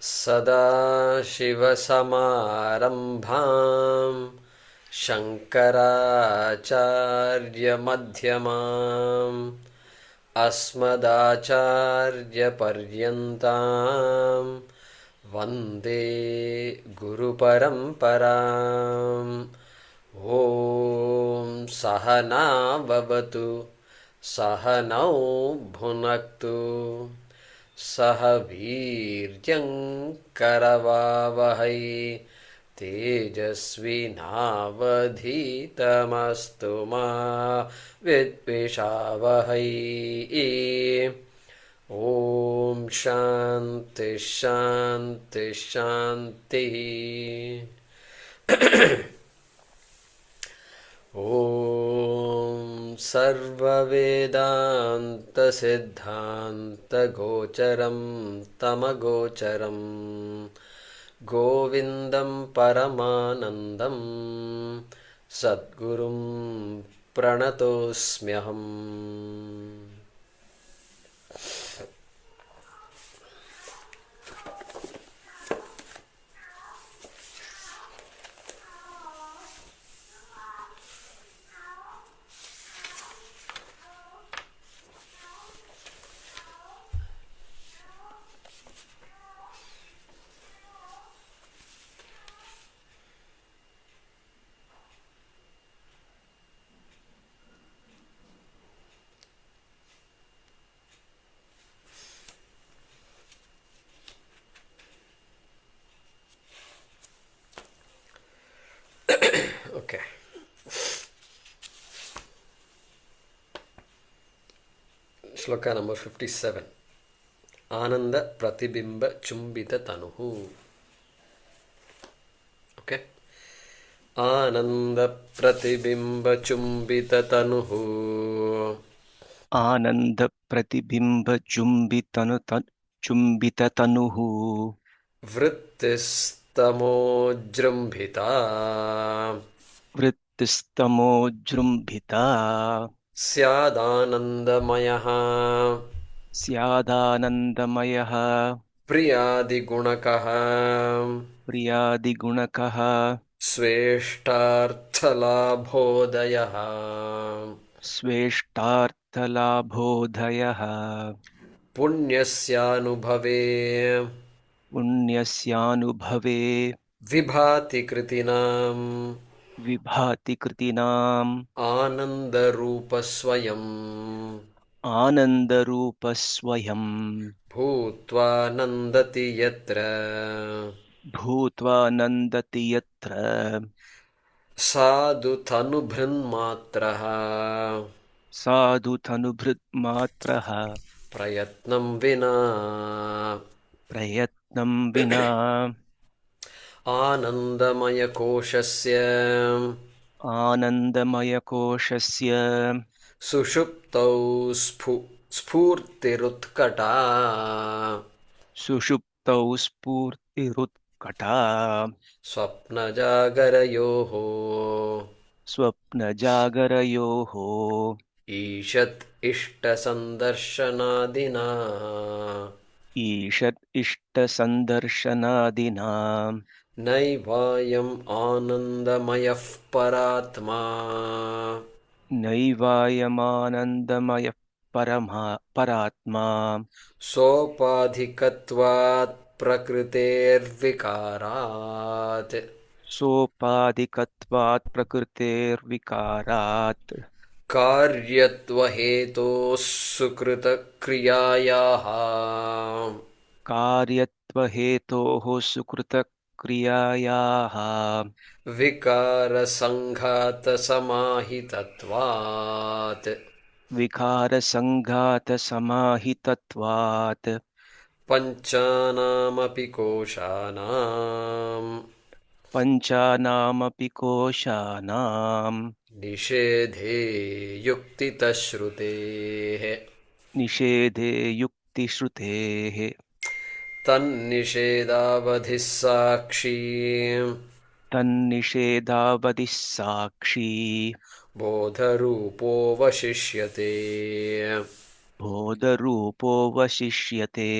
सदाशिवसमारम्भां शङ्कराचार्यमध्यमाम् अस्मदाचार्यपर्यन्तां वन्दे गुरुपरम्पराम्। ॐ सहना भवतु सहनौ भुनक्तु सह वीर्यं करवावहै तेजस्विनावधीतमस्तु मा विद्विषावहै। ॐ शान्ति शान्ति शान्तिः। ॐ सर्ववेदान्तसिद्धान्तगोचरं तमगोचरं गोविन्दं परमानन्दं सद्गुरुं प्रणतोऽस्म्यहम्। Okay. Shloka number 57. Ananda pratibimba chumbita tanuhu. Okay. Ananda pratibimba chumbita tanuhu. Ananda pratibimba chumbita tanuhu. Vrittistamo jrumbhita. Vrittistamo jrumbhita. Sadānandaḥ. Sadānandaḥ. Priyadigунakah. Priyadigунakah. Sveshtarthalabhodayah. Sveshtarthalabhodayah. Punyasyanubhave. Punyasyanubhave. Vibhati kritinam. Vibhati kritinam. Anandarupa swayam. Anandarupa swayam. Bhutva nandati yatra. Bhutva nandati yatra. Sadhu tanubhrinmatraha. Sadhu tanubhritmatraha. Prayatnam vina. Prayatnam vina. Anandamaya koshasya. Anandamaya koshasya. Sushuptau spurtirutkata. Sushuptau spurtirutkata. Swapnajagarayoho. Swapnajagarayoho. Ishat ishtasandarshanadina. Ishat ishtasandarshanadina. Naivayam anandamayah paratma. Naivayamanandamaya paratma. Sopadhikatvat prakritervikarat. Sopadhikatvat prakritervikarat. Karyatvahetos sukrita kriyayaha. Karyatvaheto sukrita kriyayaha. Vikara sanghata samahitatvat. Vikara sanghata samahitatvat. Panchanamapi koshanam. Panchanamapi koshanam. Nishedhe yuktitashrutehe. Nishedhe yuktishruteh. Tannishedavadhisakshi. Tannishedavadhisākṣī. Bodharupo vashishyate. Bodharupo vashishyate.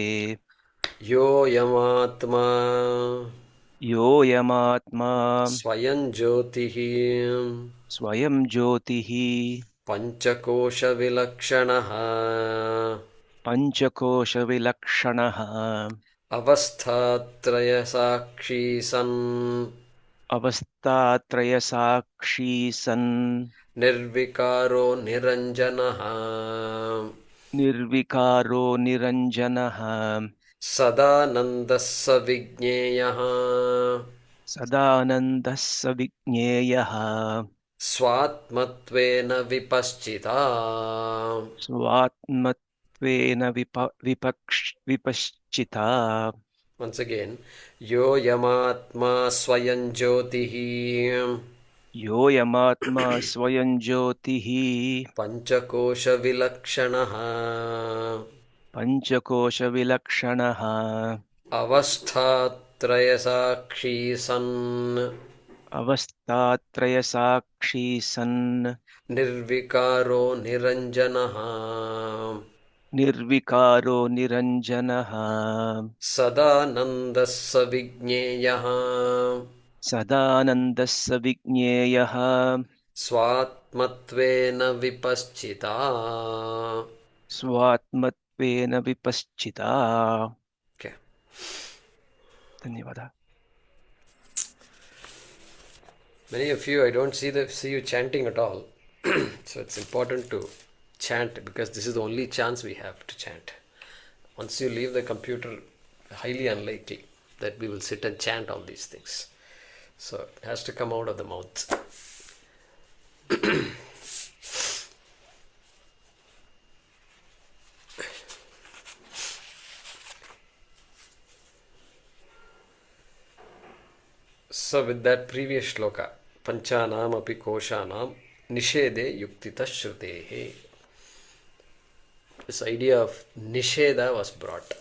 yoyamatma योऽयमात्मा svayaṃjyotiḥ स्वयं ज्योतिः pañcakośavilakṣaṇaḥ पञ्चकोशविलक्षणः avasthātrayasākṣī san avasthātrayasākṣī सन् nirvikāro nirañjanaḥ निर्विकारो निरञ्जनः sadānandaḥ vijñeyaḥ सदानन्दः स विज्ञेयः svātmatvena vipaścitā. स्वात्मत्वेन विपश्चिता Once again, yoyamatma svayaṃjyotiḥ योऽयमात्मा स्वयं ज्योतिः pañcakośavilakṣaṇaḥ पञ्चकोशविलक्षणः avasthātrayasākṣī san avasthātrayasākṣī सन् nirvikāro nirañjanaḥ निर्विकारो निरञ्जनः sadānandaḥ vijñeyaḥ सदानन्दः स विज्ञेयः svātmatvena vipaścitā. स्वात्मत्वेन विपश्चिता Okay. धन्यवादः. Many of you, I don't see you chanting at all. So it's important to chant because this is the only chance we have to chant. Once you leave the computer, highly unlikely that we will sit and chant all these things. So it has to come out of the mouth. So with that previous shloka, panchanam api koshanam nishede yuktita shrutehe. This idea of nisheda was brought.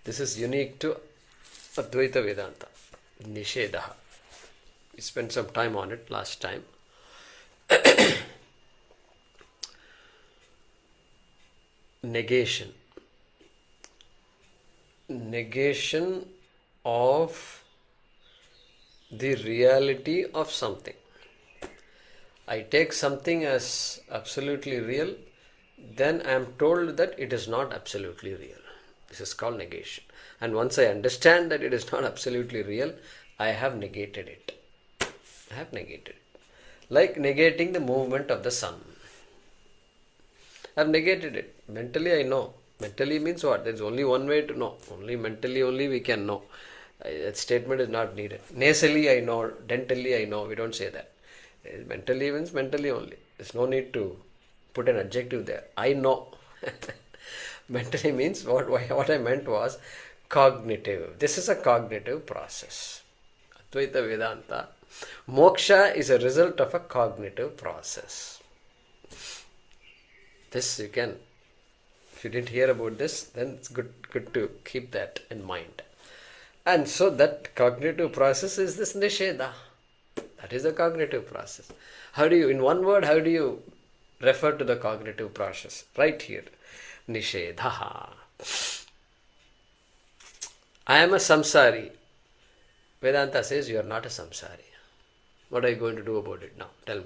This is unique to Advaita Vedanta. Nishedaha. We spent some time on it last time. Negation. Negation of the reality of something. I take something as absolutely real, then I am told that it is not absolutely real. This is called negation. And once I understand that it is not absolutely real, I have negated it. I have negated it. Like negating the movement of the sun. I have negated it. Mentally I know. Mentally means what? There is only one way to know. Only mentally only we can know. That statement is not needed. Nasally I know. Dentally I know. We don't say that. Mentally means mentally only. There's no need to put an adjective there. I know. Mentally means what I meant was cognitive. This is a cognitive process. Advaita Vedanta. Moksha is a result of a cognitive process. This you can, if you didn't hear about this, then it's good to keep that in mind. And so that cognitive process is this nisheda. That is the cognitive process. In one word, how do you refer to the cognitive process? Right here. Nishedha. I am a samsari. Vedanta says you are not a samsari. What are you going to do about it now? Tell me.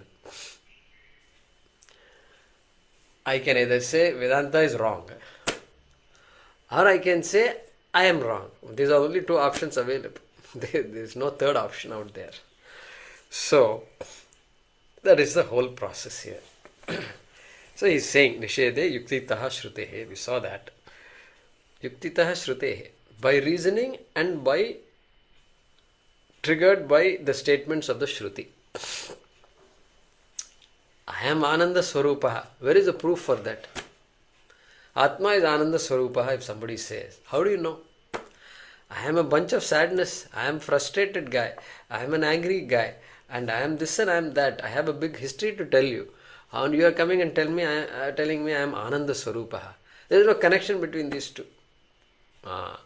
I can either say Vedanta is wrong, or I can say I am wrong. These are only two options available. There is no third option out there. So, that is the whole process here. So he is saying, Nishede yuktitaha shrutehe. We saw that. Yuktitaha shrutehe. By reasoning and by triggered by the statements of the Shruti. I am Ananda Swarupaha. Where is the proof for that? Ātmā is Ananda Swarupaha if somebody says. How do you know? I am a bunch of sadness. I am a frustrated guy. I am an angry guy. And I am this and I am that. I have a big history to tell you. And you are coming and telling me I am Ananda Swarupaha. There is no connection between these two.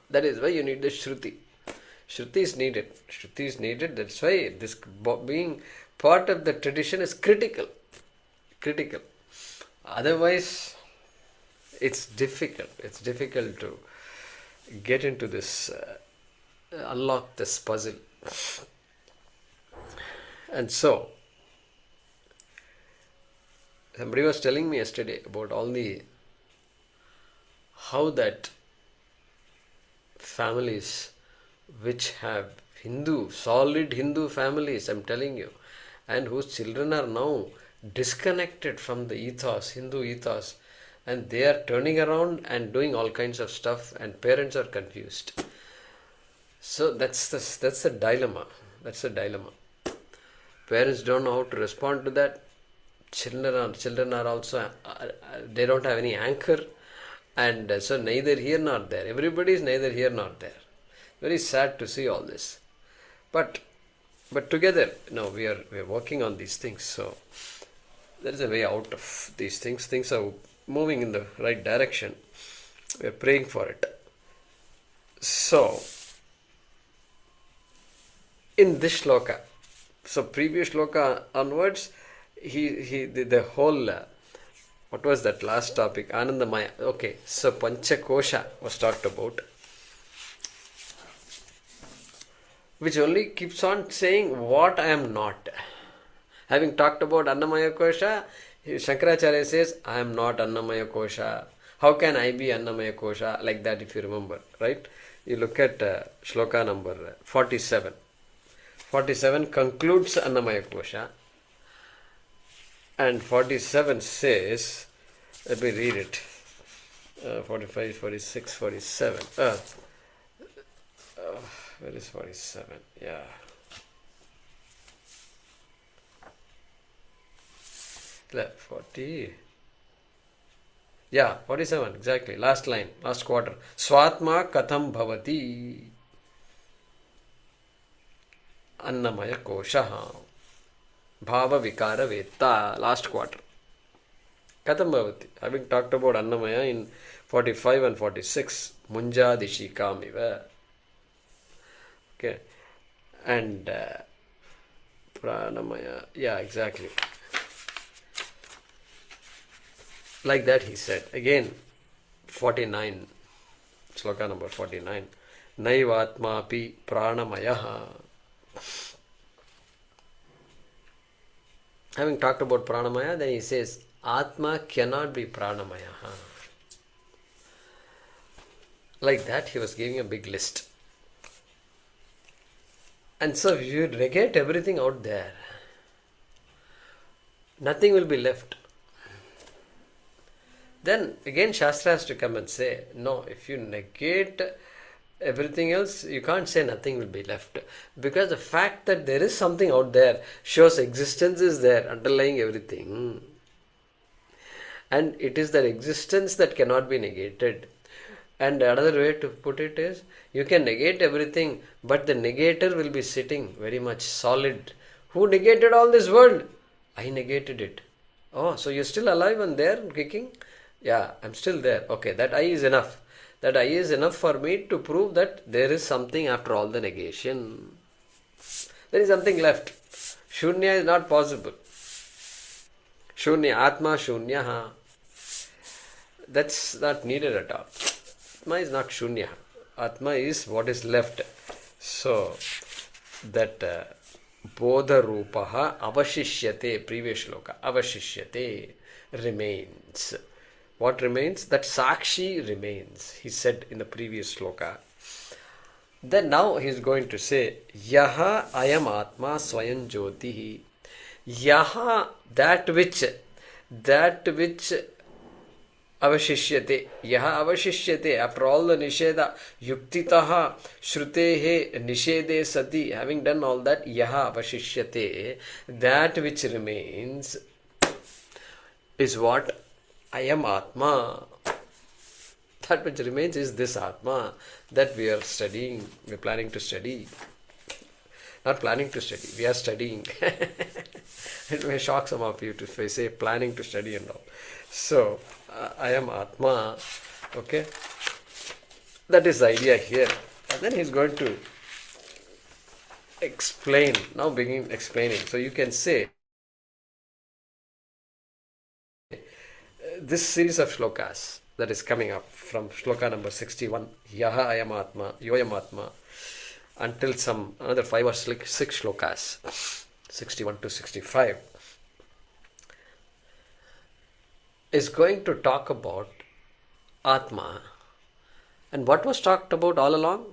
That is why you need the Shruti. Shruti is needed. Shruti is needed. That's why this being part of the tradition is critical. Critical. Otherwise, it's difficult. It's difficult to get into this, unlock this puzzle. And so, somebody was telling me yesterday about how that families which have solid Hindu families, I'm telling you, and whose children are now disconnected from the Hindu ethos, and they are turning around and doing all kinds of stuff, and parents are confused. So that's the dilemma. That's the dilemma. Parents don't know how to respond to that. Children are also, they don't have any anchor, and so neither here nor there. Everybody is neither here nor there. Very sad to see all this. But together, we are working on these things. So there is a way out of these things. Things are moving in the right direction. We are praying for it. So in this shloka, so previous shloka onwards, the whole, what was that last topic? Anandamaya. Okay, so pañcakosha was talked about, which only keeps on saying what I am not. Having talked about Annamaya Kosha, Shankaracharya says, I am not Annamaya Kosha. How can I be Annamaya Kosha? Like that, if you remember, right? You look at shloka number 47. 47 concludes Annamaya Kosha. And 47 says, let me read it. 45, 46, 47. Where is 47? Yeah. Left 40. Yeah, 47, exactly. Last line, last quarter. Svātmā katham bhavati annamaya koshaha bhava vikara vetta. Last quarter. Katham bhavati. Having talked about annamaya in 45 and 46. Munjadishikamiva. Okay. And pranamaya. Yeah, exactly. Like that he said. Again, 49, sloka number 49. Naivatma pi pranamayaha. Having talked about pranamaya, then he says, Ātmā cannot be pranamayaha. Like that he was giving a big list. And so if you negate everything out there, nothing will be left. Then again Shastra has to come and say, no, if you negate everything else, you can't say nothing will be left. Because the fact that there is something out there shows existence is there, underlying everything. And it is that existence that cannot be negated. And another way to put it is, you can negate everything, but the negator will be sitting very much solid. Who negated all this world? I negated it. Oh, so you're still alive and there kicking? Yeah, I'm still there. Okay, that I is enough. That I is enough for me to prove that there is something after all the negation. There is something left. Shunya is not possible. Shunya, Ātmā shunyaha. That's not needed at all. Ātmā is not shunya. Ātmā is what is left. So, that bodha rupaha avashishyate, previous shloka, avashishyate, remains. What remains? That Sakshi remains, he said in the previous shloka. Then now he is going to say, Yaha ayam Ātmā svayaṃjyotiḥ. Yaha, that which avashishyate. Yaha avashishyate. After all the nisheda, yuktitaha shrutehe nishede sati. Having done all that, yaha avashishyate. That which remains is what? I am Ātmā. That which remains is this Ātmā that we are studying, we are planning to study. Not planning to study, we are studying. It may shock some of you if I say planning to study and all. So, I am Ātmā. Okay? That is the idea here. And then he is going to explain, now begin explaining. So you can say, this series of shlokas, that is coming up from shloka number 61, Yaha ayam Ātmā, Yoyam Ātmā, until some another 5 or 6 shlokas, 61 to 65, is going to talk about Ātmā. And what was talked about all along?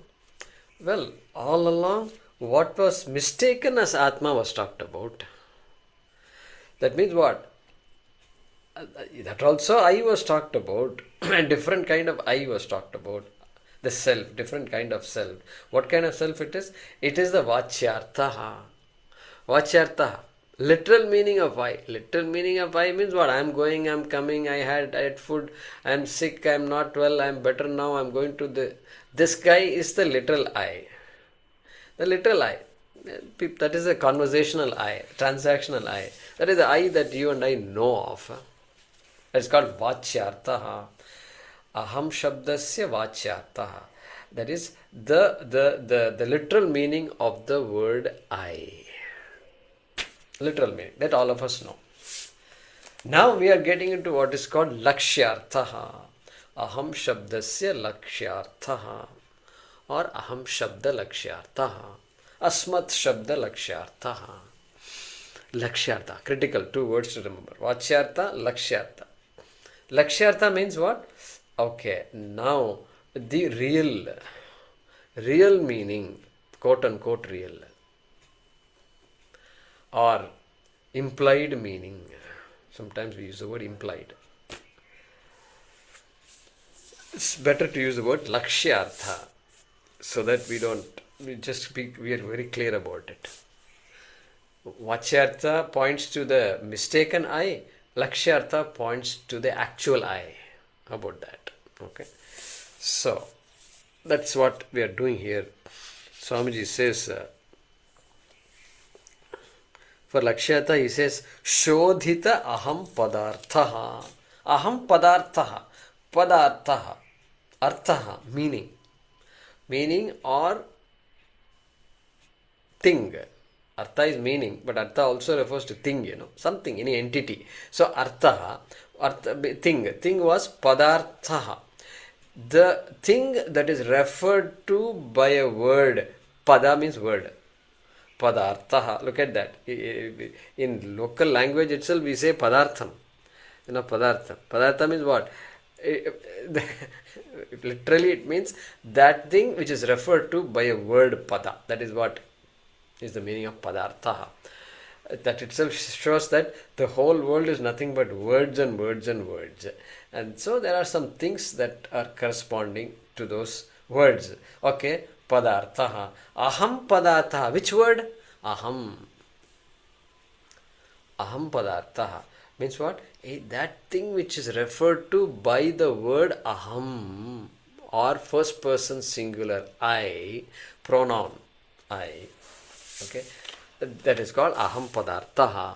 Well, all along, what was mistaken as Ātmā was talked about. That means what? That also I was talked about. A different kind of I was talked about. The self, different kind of self. What kind of self it is? It is the vachyartha. Vachyartha. Literal meaning of I. Literal meaning of I means what? I am going, I am coming, I had food, I am sick, I am not well, I am better now, I am going to the... This guy is the literal I. The literal I. That is a conversational I, transactional I. That is the I that you and I know of. It's called vachyartha. Aham shabdasya vachyartha. That is the literal meaning of the word I. Literal meaning that all of us know. Now we are getting into what is called lakshyartha. Aham shabdasya lakshyartha, or aham shabda lakshyartha, asmat shabda lakshyartha. Lakshyartha, critical, 2 words to remember. Vachyartha, lakshyartha. Lakshyartha means what? Okay, now the real meaning, quote unquote real, or implied meaning. Sometimes we use the word implied. It's better to use the word lakshyartha, so that we are very clear about it. Vachyartha points to the mistaken I, lakshyartha points to the actual I. How about that? Okay. So, that's what we are doing here. Swamiji says, for lakshyartha he says, Shodhita aham padarthaha. Aham padarthaha. Padarthaha. Arthaha. Meaning or thing. Artha is meaning, but artha also refers to thing, something, any entity. So artha, thing was padarthaha. The thing that is referred to by a word. Pada means word. Padarthaha. Look at that. In local language itself we say padartham. Padartham. Padartha means what? Literally it means that thing which is referred to by a word pada. That is what is the meaning of padarthaha. That itself shows that the whole world is nothing but words and words and words. And so there are some things that are corresponding to those words. Okay, padarthaha. Aham padarthaha. Which word? Aham. Aham padarthaha. Means what? That thing which is referred to by the word aham, or first person singular I, pronoun I. Okay, that is called aham padarthaha.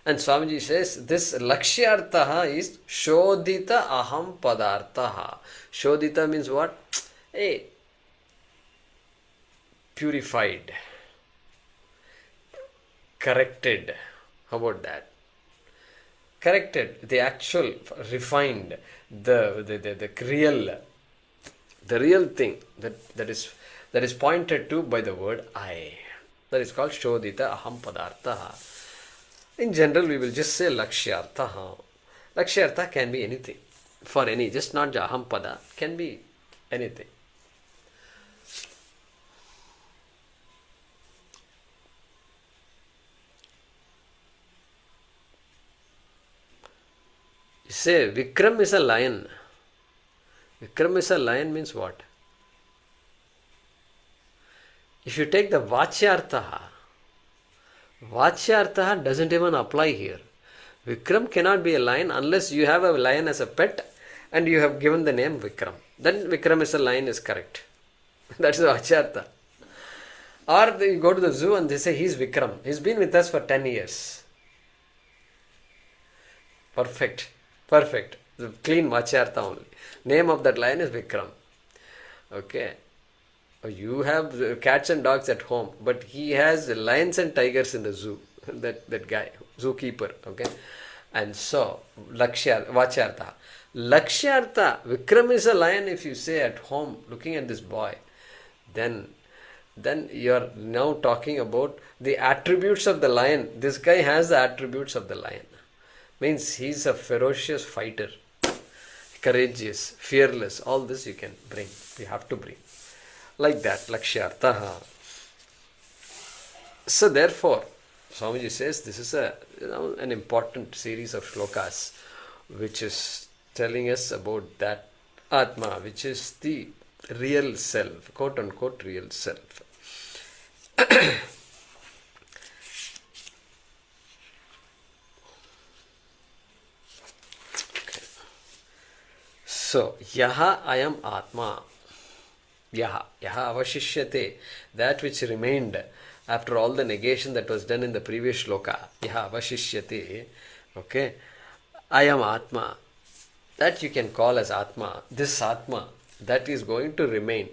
And Swamiji says this lakshyarthaha is shodhita aham padarthaha. Shodhita means what? Purified, corrected. How about that? Corrected, the actual, refined, the real thing that is pointed to by the word I. That is called Shodhita Aham Padarthaha. In general, we will just say Lakshyarthaha. Lakshyartha can be anything. For any, just not Aham Pada, can be anything. You say Vikram is a lion. Vikram is a lion means what? If you take the Vachyarthaha, Vachyarthaha doesn't even apply here. Vikram cannot be a lion unless you have a lion as a pet and you have given the name Vikram. Then Vikram is a lion is correct. That's the Vachyartha. Or you go to the zoo and they say he's Vikram. He's been with us for 10 years. Perfect. The clean Vachyartha only. Name of that lion is Vikram. Okay. You have cats and dogs at home, but he has lions and tigers in the zoo. That guy, zookeeper. Okay. And so, Vachyartha. Lakshyartha, Vikram is a lion if you say at home, looking at this boy. Then you are now talking about the attributes of the lion. This guy has the attributes of the lion. Means he's a ferocious fighter, courageous, fearless. All this you can bring. You have to bring. Like that, Lakshyartha. So therefore, Swamiji says this is an important series of shlokas which is telling us about that Ātmā, which is the real self, quote unquote real self. So, yaha ayam Ātmā. Yaha avashishyate, that which remained after all the negation that was done in the previous shloka. Yaha avashishyate. Okay. Ayam Ātmā. That you can call as Ātmā. This Ātmā, that is going to remain.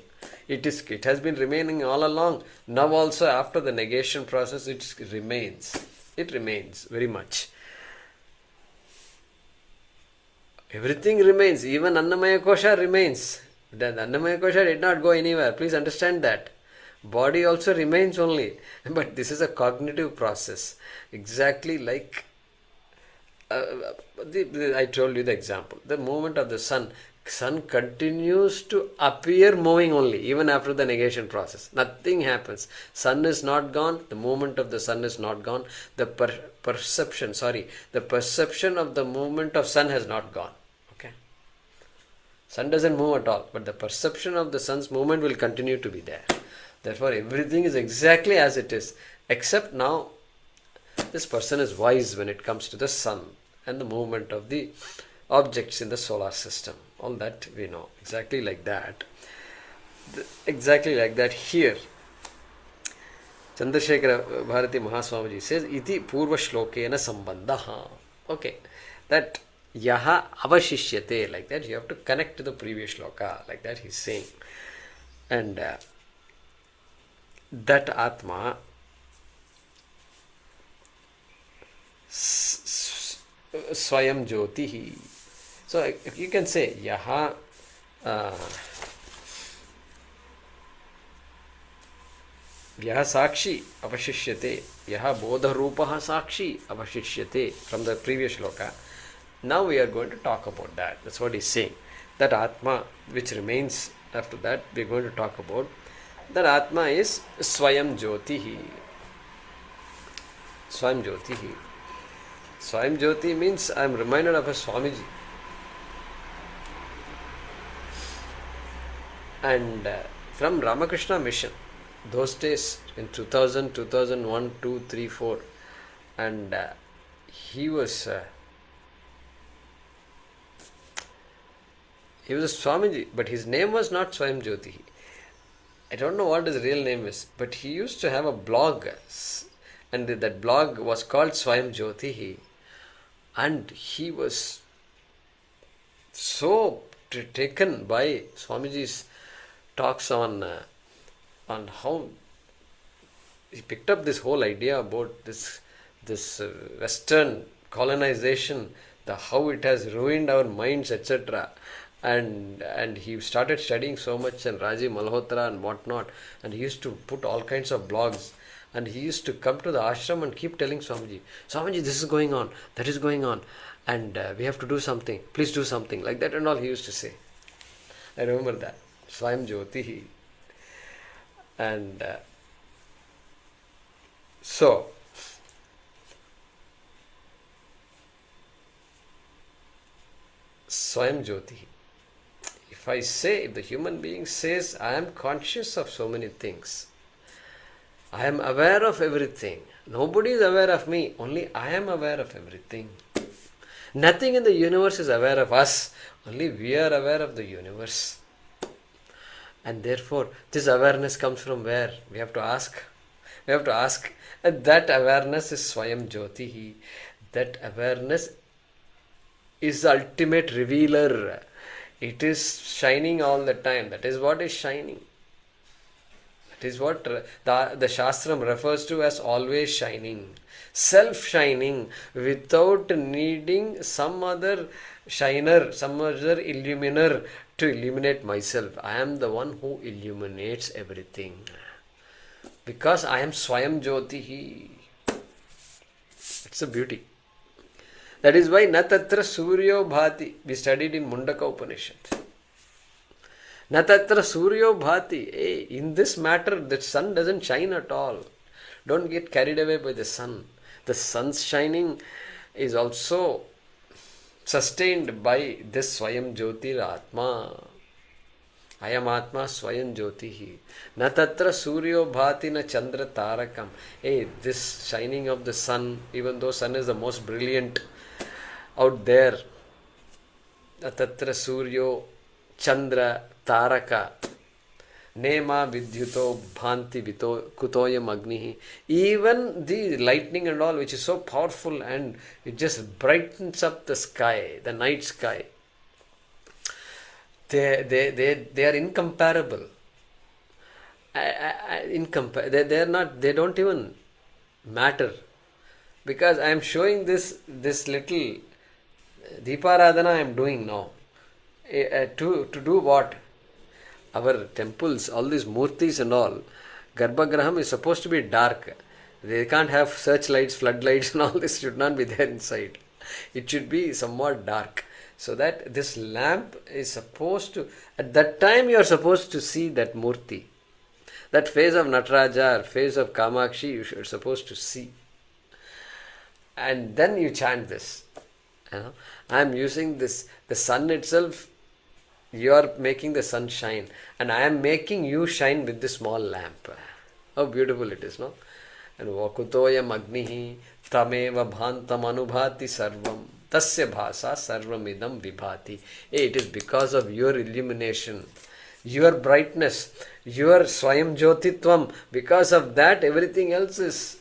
It has been remaining all along. Now also after the negation process, it remains. It remains very much. Everything remains. Even Annamaya Kosha remains. The Annamaya Kosha did not go anywhere. Please understand that. Body also remains only. But this is a cognitive process. Exactly like I told you the example. The movement of the sun. Sun continues to appear moving only, even after the negation process. Nothing happens. Sun is not gone. The movement of the sun is not gone. The perception of the movement of sun has not gone. Okay. Sun doesn't move at all, but the perception of the sun's movement will continue to be there. Therefore, everything is exactly as it is, except now this person is wise when it comes to the sun and the movement of the objects in the solar system. All that we know. Exactly like that. Exactly like that here. Chandrasekhara Bharati Mahaswamiji says, Iti purva shlokena sambandha. Okay. That yaha avashishyate, like that you have to connect to the previous shloka. Like that he's saying. And that Ātmā svayaṃjyotiḥ. So you can say yaha saksī avashishyate, yaha bodha rūpaha saksī avashishyate, from the previous shloka. Now we are going to talk about that. That's what he's saying. That Ātmā which remains after that, we are going to talk about. That Ātmā is svayaṃjyotiḥ. Svayaṃjyotiḥ. Svayaṃjyoti means I am reminded of a Swamiji. And from Ramakrishna Mission, those days in 2000, 2001, 2, 3, 4, and he was a Swamiji, but his name was not Svayaṃjyotiḥ. I don't know what his real name is, but he used to have a blog, and that blog was called Svayaṃjyotiḥ, and he was so taken by Swamiji's talks on how he picked up this whole idea about this Western colonization, how it has ruined our minds, etc. And he started studying so much and Rajiv Malhotra and whatnot, and he used to put all kinds of blogs, and he used to come to the ashram and keep telling Swamiji, this is going on, that is going on, and we have to do something, please do something, like that and all he used to say. I remember that. Svayaṃjyotiḥ. And so Svayaṃjyotiḥ. If the human being says, I am conscious of so many things, I am aware of everything, nobody is aware of me, only I am aware of everything. Nothing in the universe is aware of us, only we are aware of the universe. And therefore, this awareness comes from where? We have to ask. And that awareness is Svayaṃjyotiḥ. That awareness is the ultimate revealer. It is shining all the time. That is what is shining. That is what the Shastram refers to as always shining. Self-shining, without needing some other shiner, some other illuminer to illuminate myself. I am the one who illuminates everything. Because I am svayaṃjyotiḥ. It's a beauty. That is why na tatra suryo bhati. We studied in Mundaka Upanishad. Na tatra suryo bhati. Hey, in this matter, the sun doesn't shine at all. Don't get carried away by the sun. The sun's shining is also sustained by this svayaṃjyotiḥ Ātmā. I am Ātmā svayaṃjyotiḥ. Na tatra suryo bhati na chandra tarakam. Hey, this shining of the sun, even though sun is the most brilliant out there. Na tatra suryo chandra taraka. Nema vidyuto bhanti vito kutoyam agnihi. Even the lightning and all, which is so powerful and it just brightens up the sky, the night sky. They are incomparable. They are not. They don't even matter, because I am showing this little Deeparadhana I am doing now. To do what? Our temples, all these murtis and all, Garbhagraham is supposed to be dark. They can't have searchlights, floodlights and all this should not be there inside. It should be somewhat dark. So that this lamp is supposed to, at that time you are supposed to see that murti. That face of Nataraja or face of Kamakshi you are supposed to see. And then you chant this. I am using this, the sun itself, you are making the sun shine. And I am making you shine with this small lamp. How beautiful it is, no? And vakutoyam agnihi tameva bhantam anubhati sarvam. Tasya bhasa sarvamidam vibhati. It is because of your illumination, your brightness, your svayaṃjyotitvam. Because of that, everything else is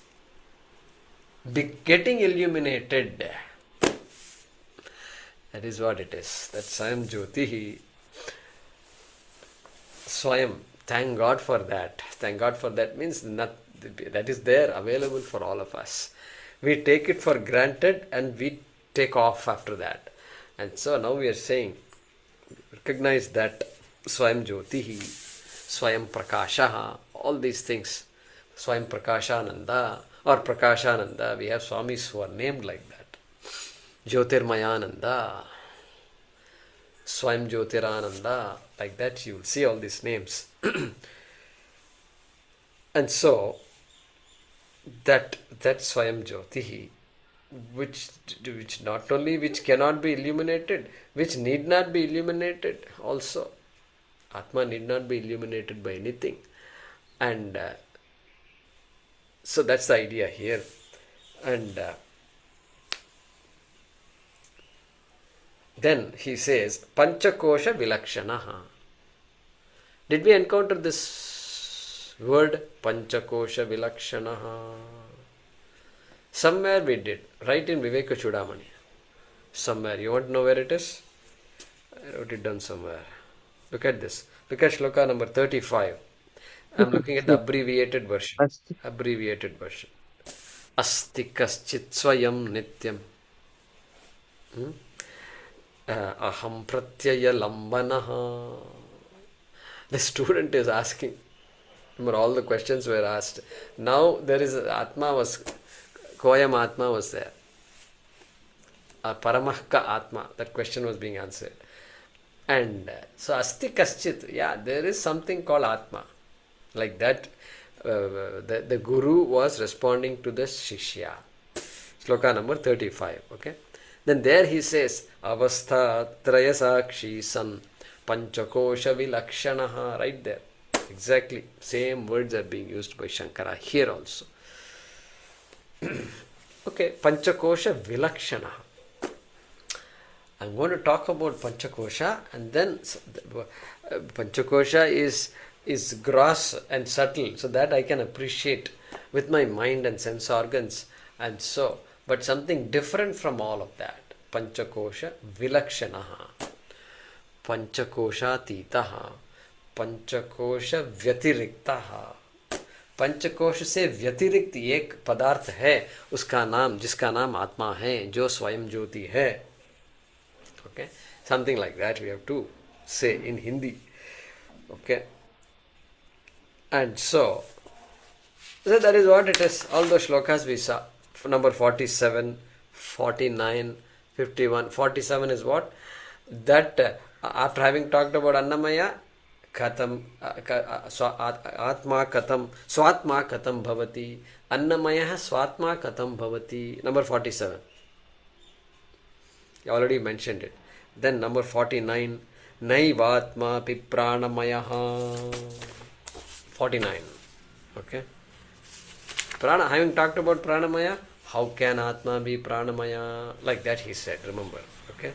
getting illuminated. That is what it is. That svayaṃjyotiḥ. Swayam. Thank God for that. Thank God for that means that is there, available for all of us. We take it for granted and we take off after that. And so now we are saying, recognize that svayaṃjyotiḥ, swayam prakāṣaḥ, all these things, swayam prakāṣānanda or prakāṣānanda, we have Swamis who are named like that. Jyotirmayananda, svayaṃjyotirananda, like that you will see all these names. And so that svayaṃjyotiḥ, which not only which cannot be illuminated, which need not be illuminated also. Ātmā need not be illuminated by anything. And so that's the idea here. And then he says, pañcakośavilakṣaṇaḥ. Did we encounter this word, pañcakośavilakṣaṇaḥ? Somewhere we did, right in Vivekachoodamani. Somewhere. You want to know where it is? I wrote it down somewhere. Look at this. Look at shloka number 35. I'm looking at the abbreviated version. Abbreviated version. Asti kaschit swayam nityam. Aham pratyaya lambanaha. The student is asking. Remember, all the questions were asked. Now there is Ātmā was, Koyam Ātmā was there. Paramahka Ātmā. That question was being answered. And so Asti Kaschit, yeah, there is something called Ātmā. Like that, the Guru was responding to the Shishya. Shloka number 35. Okay. Then there he says, avasthātrayasākṣī san pañcakośavilakṣaṇaḥ. Right there. Exactly. Same words are being used by Shankara here also. Okay. pañcakośavilakṣaṇaḥ. I'm going to talk about pañcakosha, and then pañcakosha is gross and subtle, so that I can appreciate with my mind and sense organs, and so, but something different from all of that. Pañcakosha vilakṣaṇaḥ, pañcakośatītaḥ, pañcakosha व्यतिरिक्तः. पंचकोश से व्यतिरिक्त एक पदार्थ है, उसका नाम, जिसका नाम आत्मा है, जो स्वयं ज्योति है. Okay, something like that we have to say in Hindi. Okay, and so that is what it is. All those shlokas we saw. Number 47, 49, 51. 47 is what? That after having talked about Annamaya, Katam, Ātmā Katam, Svātmā Katam Bhavati, Annamaya Svātmā Katam Bhavati. Number 47. You already mentioned it. Then number 49, Naivatma Pipranamayaha. 49. Okay. Prana, having talked about Pranamaya, how can Atma be Pranamaya? Like that he said, remember. Okay.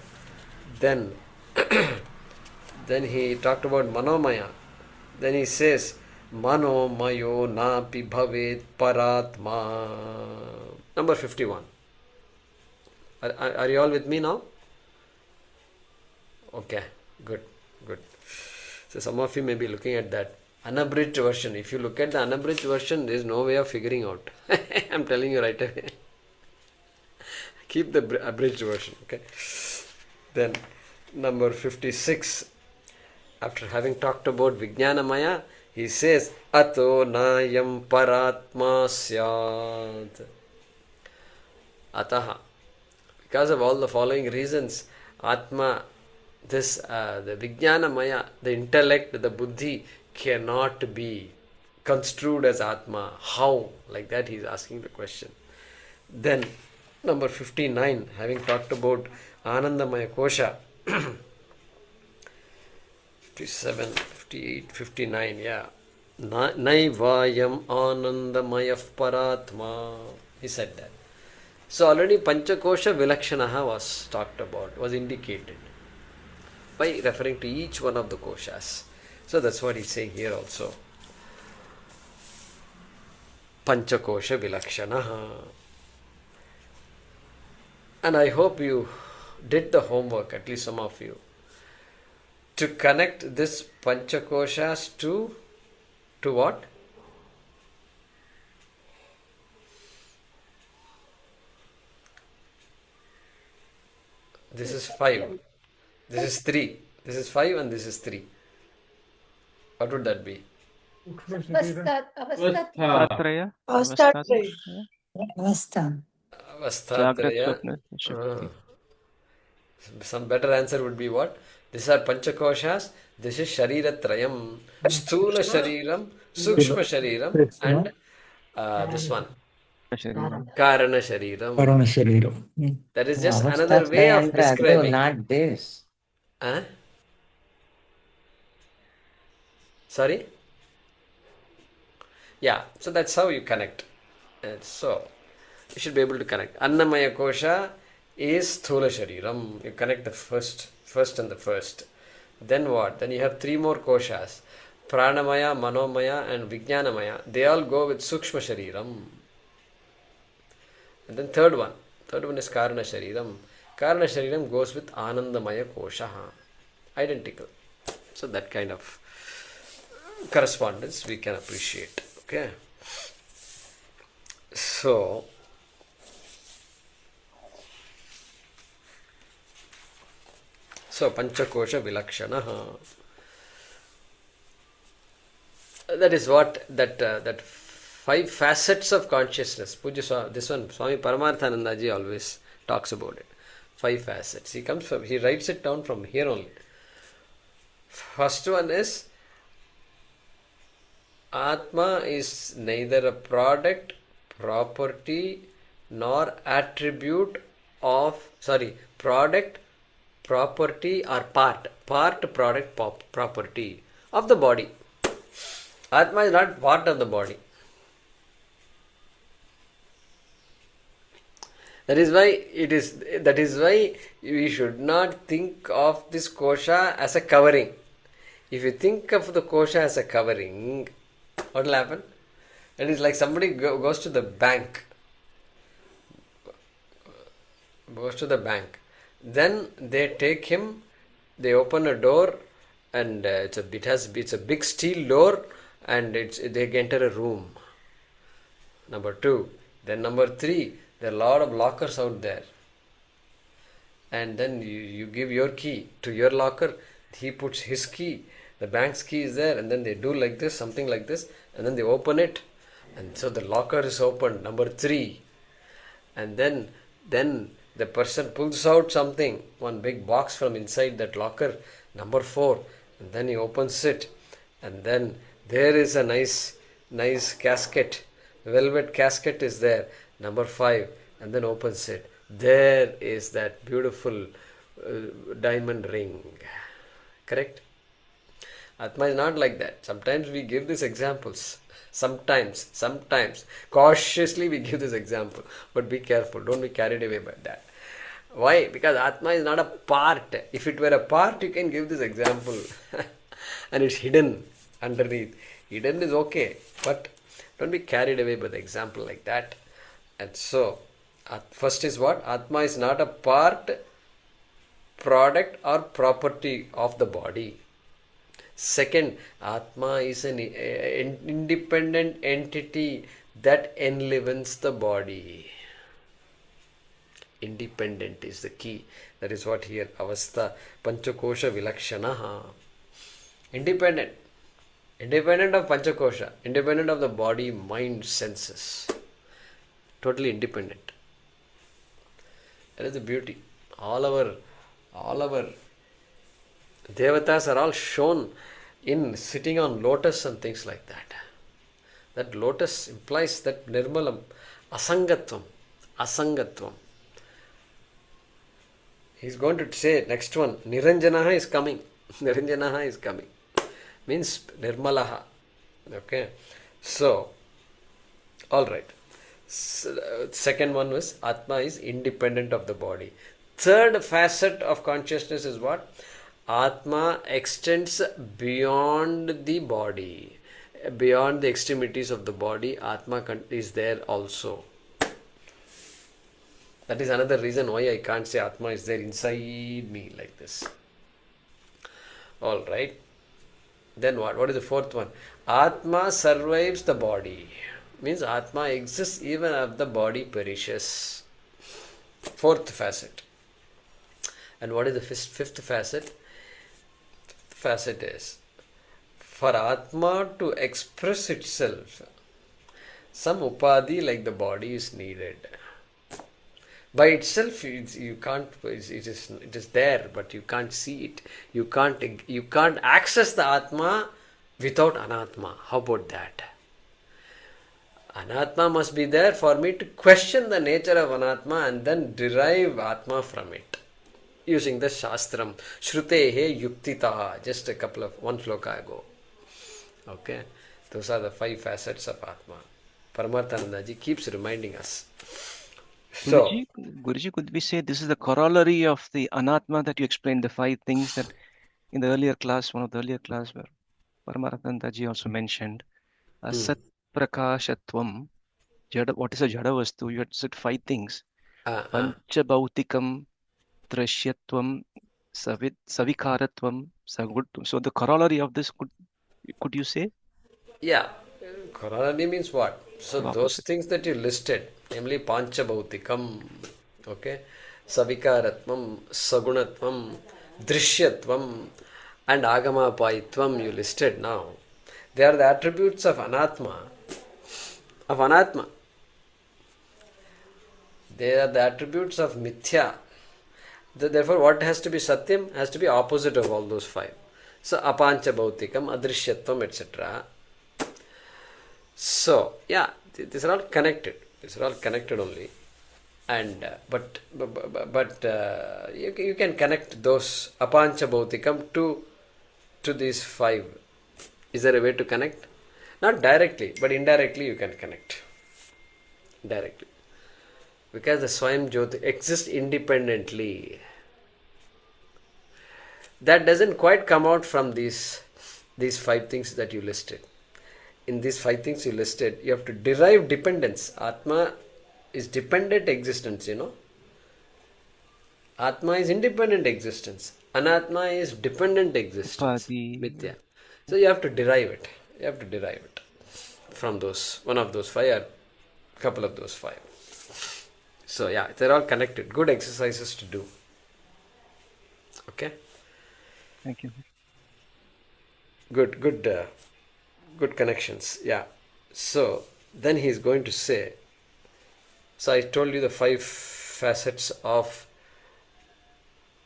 Then he talked about Manomaya. Then he says, Manomayo napi bhavet paratma. Number 51. Are you all with me now? Okay, good. So some of you may be looking at that unabridged version. If you look at the unabridged version, there is no way of figuring out. I'm telling you right away. Keep the abridged version, okay? Then number 56. After having talked about Vijñanamaya, he says, Ato nayam paratma syat. Ataha. Because of all the following reasons, Atma, this the Vijñanamaya, the intellect, the buddhi, cannot be construed as Atma. How? Like that he is asking the question. Then number 59, having talked about Anandamaya Kosha, 57, 58, 59, yeah. Naivayam Anandamaya Paratma. He said that. So already pañcakośavilakṣaṇaḥ was talked about, was indicated by referring to each one of the koshas. So that's what he's saying here also. Pañcakośavilakṣaṇaḥ. And I hope you did the homework, at least some of you, to connect this panchakoshas to what? This is 5. This is 3. This is 5 and this is 3. What would that be? Avasthātraya. Avasthātraya. Some better answer would be what? These are panchakoshas. This is shariratrayam. Sthula shariram, sukshma shariram, and this one. Karana shariram. That is just another way of describing. Not this. Sorry? Yeah, so that's how you connect. And so, you should be able to connect. Annamaya kosha is sthula shariram. You connect the first and the first. Then what? Then you have 3 more koshas. Pranamaya, Manomaya and Vijñanamaya. They all go with sukshma shariram. And then third one is Karana Shariram. Karana Shariram goes with Anandamaya Kosha. Identical. So that kind of correspondence we can appreciate. Okay. So pañcakośavilakṣaṇaḥ. That is what that 5 facets of consciousness. This one, Swami Paramarthanandaji always talks about it. 5 facets. He writes it down from here only. First one is Ātmā is neither a product, property, nor attribute of, product, property or part, product, property of the body. Ātmā is not part of the body. That is why we should not think of this kosha as a covering. If you think of the kosha as a covering, what will happen? It is like somebody goes to the bank. Then they take him, they open a door, and it's a big steel door, and they enter a room. Number 2. Then number 3, there are a lot of lockers out there. and then you give your key to your locker, he puts his key, the bank's key is there, and then they do like this, something like this, and then they open it, and so the locker is opened, number 3, and then the person pulls out something, one big box from inside that locker, number 4, and then he opens it, and then there is a nice casket, velvet casket is there, number 5, and then opens it. There is that beautiful diamond ring. Correct? Atma is not like that. Sometimes we give these examples. Sometimes, cautiously we give this example. But be careful, don't be carried away by that. Why? Because Atma is not a part. If it were a part, you can give this example. And it's hidden underneath. Hidden is okay, but don't be carried away by the example like that. And so, first is what? Atma is not a part, product or property of the body. Second, Atma is an independent entity that enlivens the body. Independent is the key. That is what here, pañcakośavilakṣaṇaḥ. Independent of pañcakosha, independent of the body, mind, senses. Totally independent. That is the beauty. All our devatas are all shown in sitting on lotus and things like that. That lotus implies that nirmalam, asangatvam. He's going to say next one, nirañjanaḥ is coming. Nirañjanaḥ is coming. Means nirmalaha. Okay. So, alright. Second one was Atma is independent of the body. Third facet of consciousness is what? Atma extends beyond the body. Beyond the extremities of the body, Atma is there also. That is another reason why I can't say Atma is there inside me like this. Alright. Then what? What is the fourth one? Atma survives the body. Means Atma exists even if the body perishes. Fourth facet. And what is the fifth facet? Fifth facet is, for Atma to express itself, some upadhi like the body is needed. By itself, you can't. It is there, but you can't see it. You can't access the Atma without Anatma. How about that? Anatma must be there for me to question the nature of Anatma and then derive Atma from it. Using the Shastram. Shrutehe yuktitaha. Just one shloka ago. Okay. Those are the 5 facets of Atma. Paramarthanandaji keeps reminding us. So, Guruji, could we say this is the corollary of the anatma that you explained, the 5 things that in the earlier class, one of the earlier class where Paramarthanandaji also mentioned, Sat Prakashatvam, what is a Jada Vastu? You had said 5 things. Pañcabhautikam, Drashyatvam, Savikaratvam, Sagutvam. So the corollary of this, could you say? Yeah. Corollary means what? So those things that you listed, namely pañcabhautikam, okay, savikaratvam, sagunatvam, drishyatvam, and agamapayitvam you listed now. They are the attributes of anatma. They are the attributes of mithya. Therefore, what has to be satyam has to be opposite of all those 5. So, apañcabhautikam, adrishyatvam, etc. So, yeah, these are all connected. These are all connected only. And but you can connect those apañcabhautikam to these 5. Is there a way to connect? Not directly, but indirectly you can connect. Directly. Because the svayaṃjyotiḥ exists independently. That doesn't quite come out from these 5 things that you listed. In these 5 things you listed, you have to derive dependence. Atma is dependent existence, Atma is independent existence. Anatma is dependent existence. Mithya. So you have to derive it. From one of those 5 or couple of those 5. So yeah, they're all connected. Good exercises to do. Okay? Thank you. Good connections. Yeah. So then he is going to say, so I told you the 5 facets of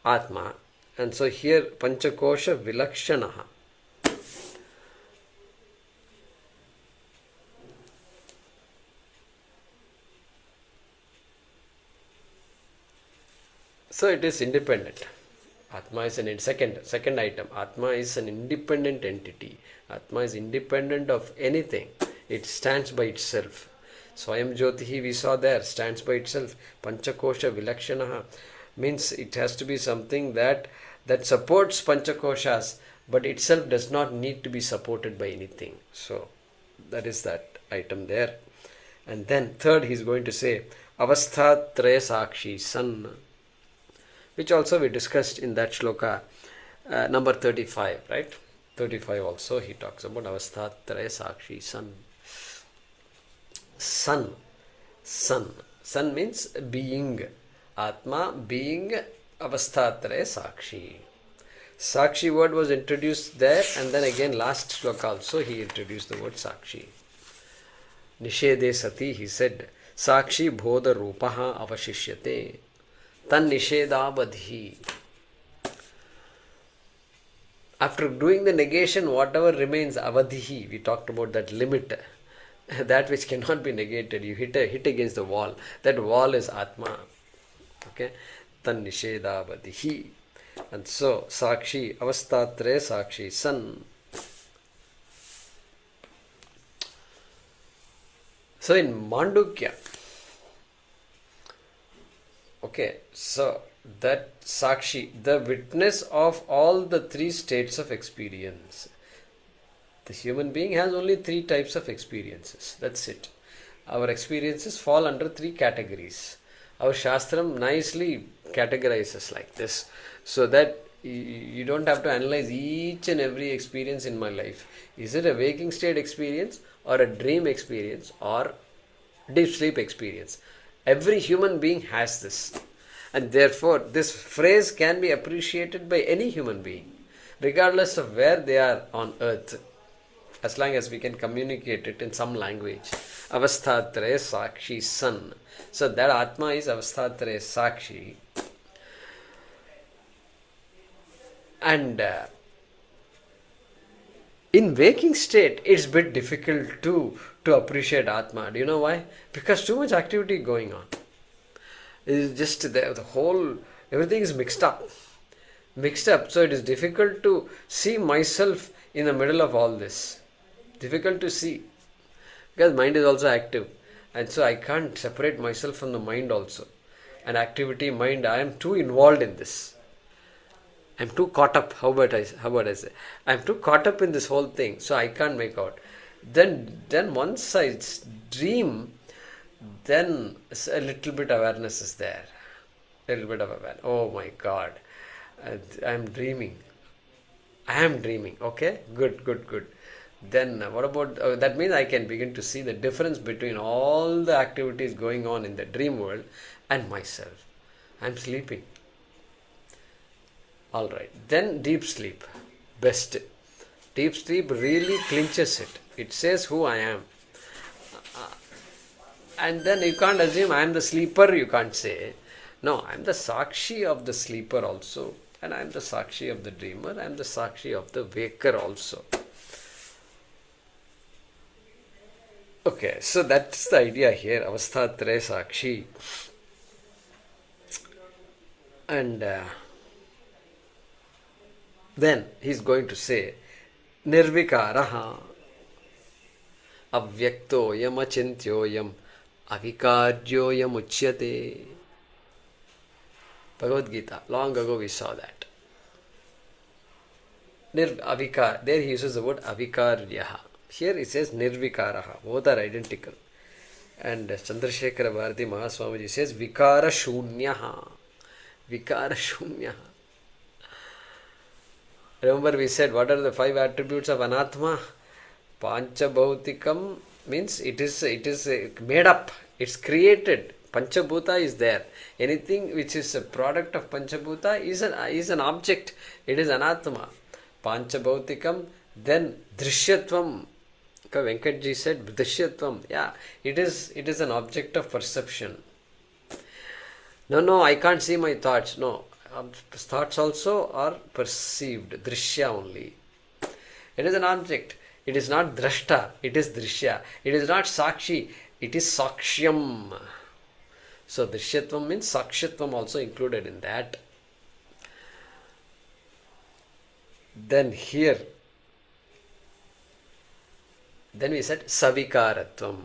Ātmā, and so here pañcakośavilakṣaṇaḥ. So it is independent. Atma is an second item. Atma is an independent entity. Atma is independent of anything. It stands by itself. Svayaṃjyotiḥ we saw there, stands by itself. Pañcakośavilakṣaṇaḥ means it has to be something that supports panchakoshas, but itself does not need to be supported by anything. So that is that item there. And then third he is going to say avasthātrayasākṣī, sun, which also we discussed in that shloka number 35, right? 35 also he talks about avasthātrayasākṣī, sun. Sun means being. Ātmā being avasthātrayasākṣī. Sakshi word was introduced there, and then again last shloka also he introduced the word Sakshi. Nishede sati he said, Sakshi bodha rupaha avashishyate tan nishedavadhi. After doing the negation, whatever remains avadhi, we talked about that limit, that which cannot be negated. You hit against the wall. That wall is Ātmā. Okay, tan nishedavadhi. And so Sakshi, avasthātrayasākṣī, sun. So in Mandukya, okay, so that Sakshi, the witness of all the 3 states of experience. The human being has only 3 types of experiences. That's it. Our experiences fall under 3 categories. Our Shastram nicely categorizes like this, so that you don't have to analyze each and every experience in my life. Is it a waking state experience, or a dream experience, or deep sleep experience? Every human being has this. And therefore, this phrase can be appreciated by any human being, regardless of where they are on earth, as long as we can communicate it in some language. Avasthātrayasākṣī, sun. So that Ātmā is avasthātrayasākṣī. And in waking state, it's a bit difficult to appreciate Ātmā. Do you know why? Because too much activity going on. It's just the whole, everything is mixed up. So it is difficult to see myself in the middle of all this. Difficult to see. Because mind is also active. And so I can't separate myself from the mind also. And activity, mind, I am too involved in this. I'm too caught up. How about I say? I'm too caught up in this whole thing, so I can't make out. Then once I dream, then a little bit awareness is there. A little bit of awareness. Oh my God, I'm dreaming. I am dreaming. Okay, good. Then what about that? Means I can begin to see the difference between all the activities going on in the dream world and myself. I'm sleeping. Alright, then deep sleep, best. Deep sleep really clinches it. It says who I am. And then you can't assume I am the sleeper, you can't say. No, I am the Sakshi of the sleeper also. And I am the Sakshi of the dreamer. I am the Sakshi of the waker also. Okay, so that's the idea here. Avasthātrayasākṣī. And then he's going to say, nirvikāraḥ, avyaktoyam achintyoyam, avikāryoyam uchyate. Bhagavad Gita, long ago we saw that. Avikar, there he uses the word avikāryaḥ. Here he says nirvikāraḥ. Both are identical. And Chandrasekhara Bharati Mahaswamiji says vikara shunyaḥ. Vikara shunyaḥ. Remember we said what are the 5 attributes of Anatma? Panchabhautikam means it is made up. It's created. Panchabhuta is there. Anything which is a product of Panchabhuta is an object. It is Ātmā. Panchabhautikam, then Drishyatvam. Venkatji said Drishyatvam. Yeah, it is an object of perception. No, I can't see my thoughts. No, thoughts also are perceived. Drishya only. It is an object. It is not drashta. It is drishya. It is not sakshi. It is sakshyam. So drishyatvam means sakshyatvam also included in that. Then here, then we said savikaratvam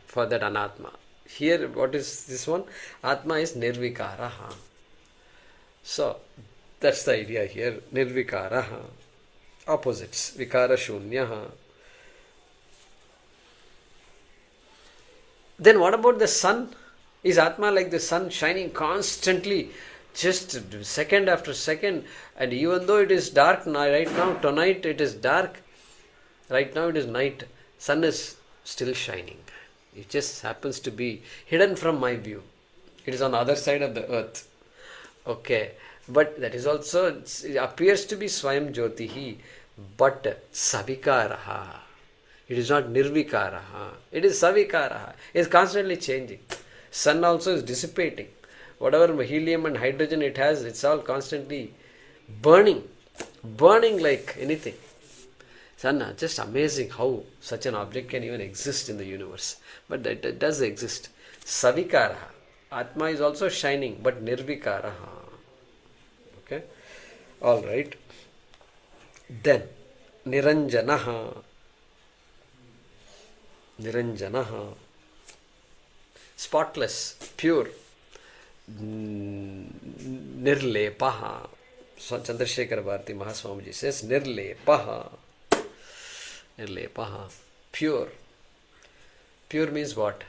for that anatma. Here, what is this one? Atma is nirvikaraha. So that's the idea here. Nirvikaraha. Opposites. Vikara shunyaha. Then what about the sun? Is Atma like the sun shining constantly, just second after second? And even though it is dark right now, tonight it is dark. Right now it is night. Sun is still shining. It just happens to be hidden from my view. It is on the other side of the earth. Okay. But that is also, it appears to be svayaṃjyotiḥ, but savikaraha. It is not nirvikaraha. It is savikaraha. It is constantly changing. Sun also is dissipating. Whatever helium and hydrogen it has, it's all constantly burning like anything. Sun, just amazing how such an object can even exist in the universe. But it does exist. Savikaraha. Atma is also shining, but nirvikaraha. Okay. All right. Then nirañjanaḥ. Nirañjanaḥ. Spotless, pure. Nirlepaha. So Chandrasekhara Bharati Mahaswamiji says nirlepaha. Nirlepaha. Pure. Pure means what?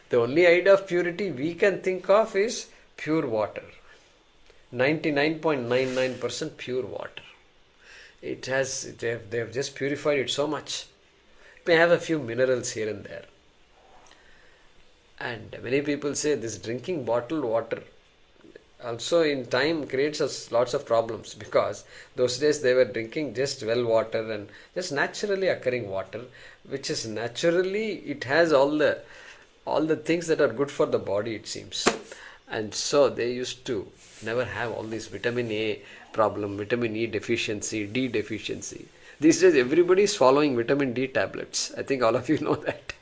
The only idea of purity we can think of is pure water. 99.99% pure water. They have just purified it so much. It may have a few minerals here and there. And many people say this drinking bottled water also in time creates us lots of problems, because those days they were drinking just well water and just naturally occurring water, which is naturally, it has all the things that are good for the body, it seems. And so they used to never have all this vitamin A problem, vitamin E deficiency, D deficiency. These days everybody is following vitamin D tablets. I think all of you know that.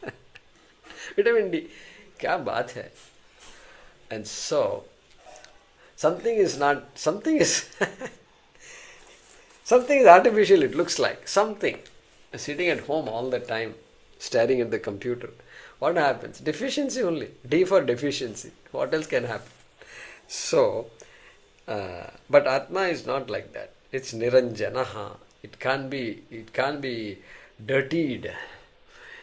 Vitamin D. Kya baat hai? And so something is artificial, it looks like. Something. Sitting at home all the time, staring at the computer. What happens? Deficiency only. D for deficiency. What else can happen? So, but Ātmā is not like that. It's nirañjanaḥ. It can't be dirtied.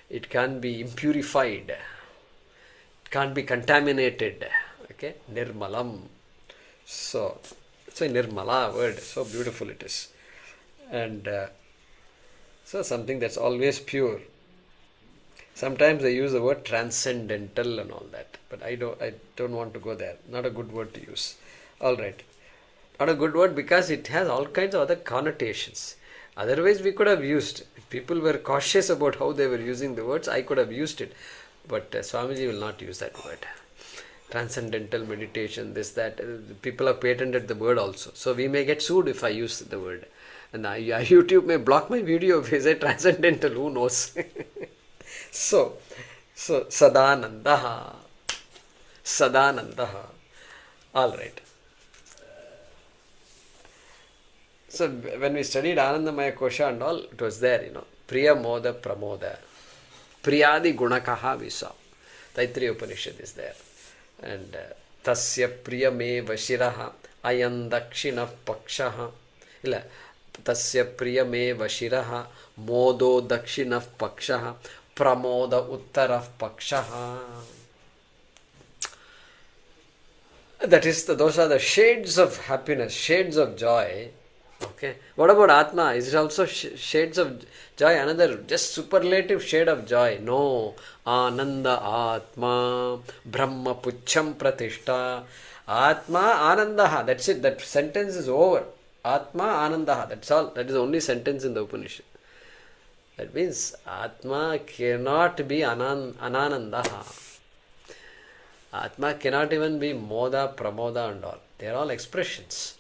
It can't be impurified. It can't be contaminated. Okay? Nirmalam. So, it's a nirmala word. So beautiful it is. And so something that's always pure. Sometimes they use the word transcendental and all that, but I don't want to go there. Not a good word to use. All right, not a good word because it has all kinds of other connotations. Otherwise, we could have used. If people were cautious about how they were using the words, I could have used it. But Swamiji will not use that word. Transcendental meditation, this, that. People have patented the word also. So we may get sued if I use the word. And YouTube may block my video if I say transcendental. Who knows? So sadānandaḥ. All right. So when we studied Anandamaya Kosha and all, it was there, Priya Moda Pramoda. Priyadi Gunakaha Visa. Taittiriya Upanishad is there. And Tasya Priyame Vashiraha Ayan Dakshinah Pakshaha. Tasya Priyame Vashiraha Modo Dakshinah Pakshaha. Pramoda Uttarah Pakshaha. That is, those are the shades of happiness, shades of joy Okay. What about Atma? Is it also shades of joy? Another just superlative shade of joy? No. Ananda Atma Brahma Pucham Pratishta. Atma Anandaha. That's it. That sentence is over. Atma Anandaha. That's all. That is the only sentence in the Upanishad. That means Atma cannot be Ananandaha. Atma cannot even be Moda, Pramoda and all. They are all expressions.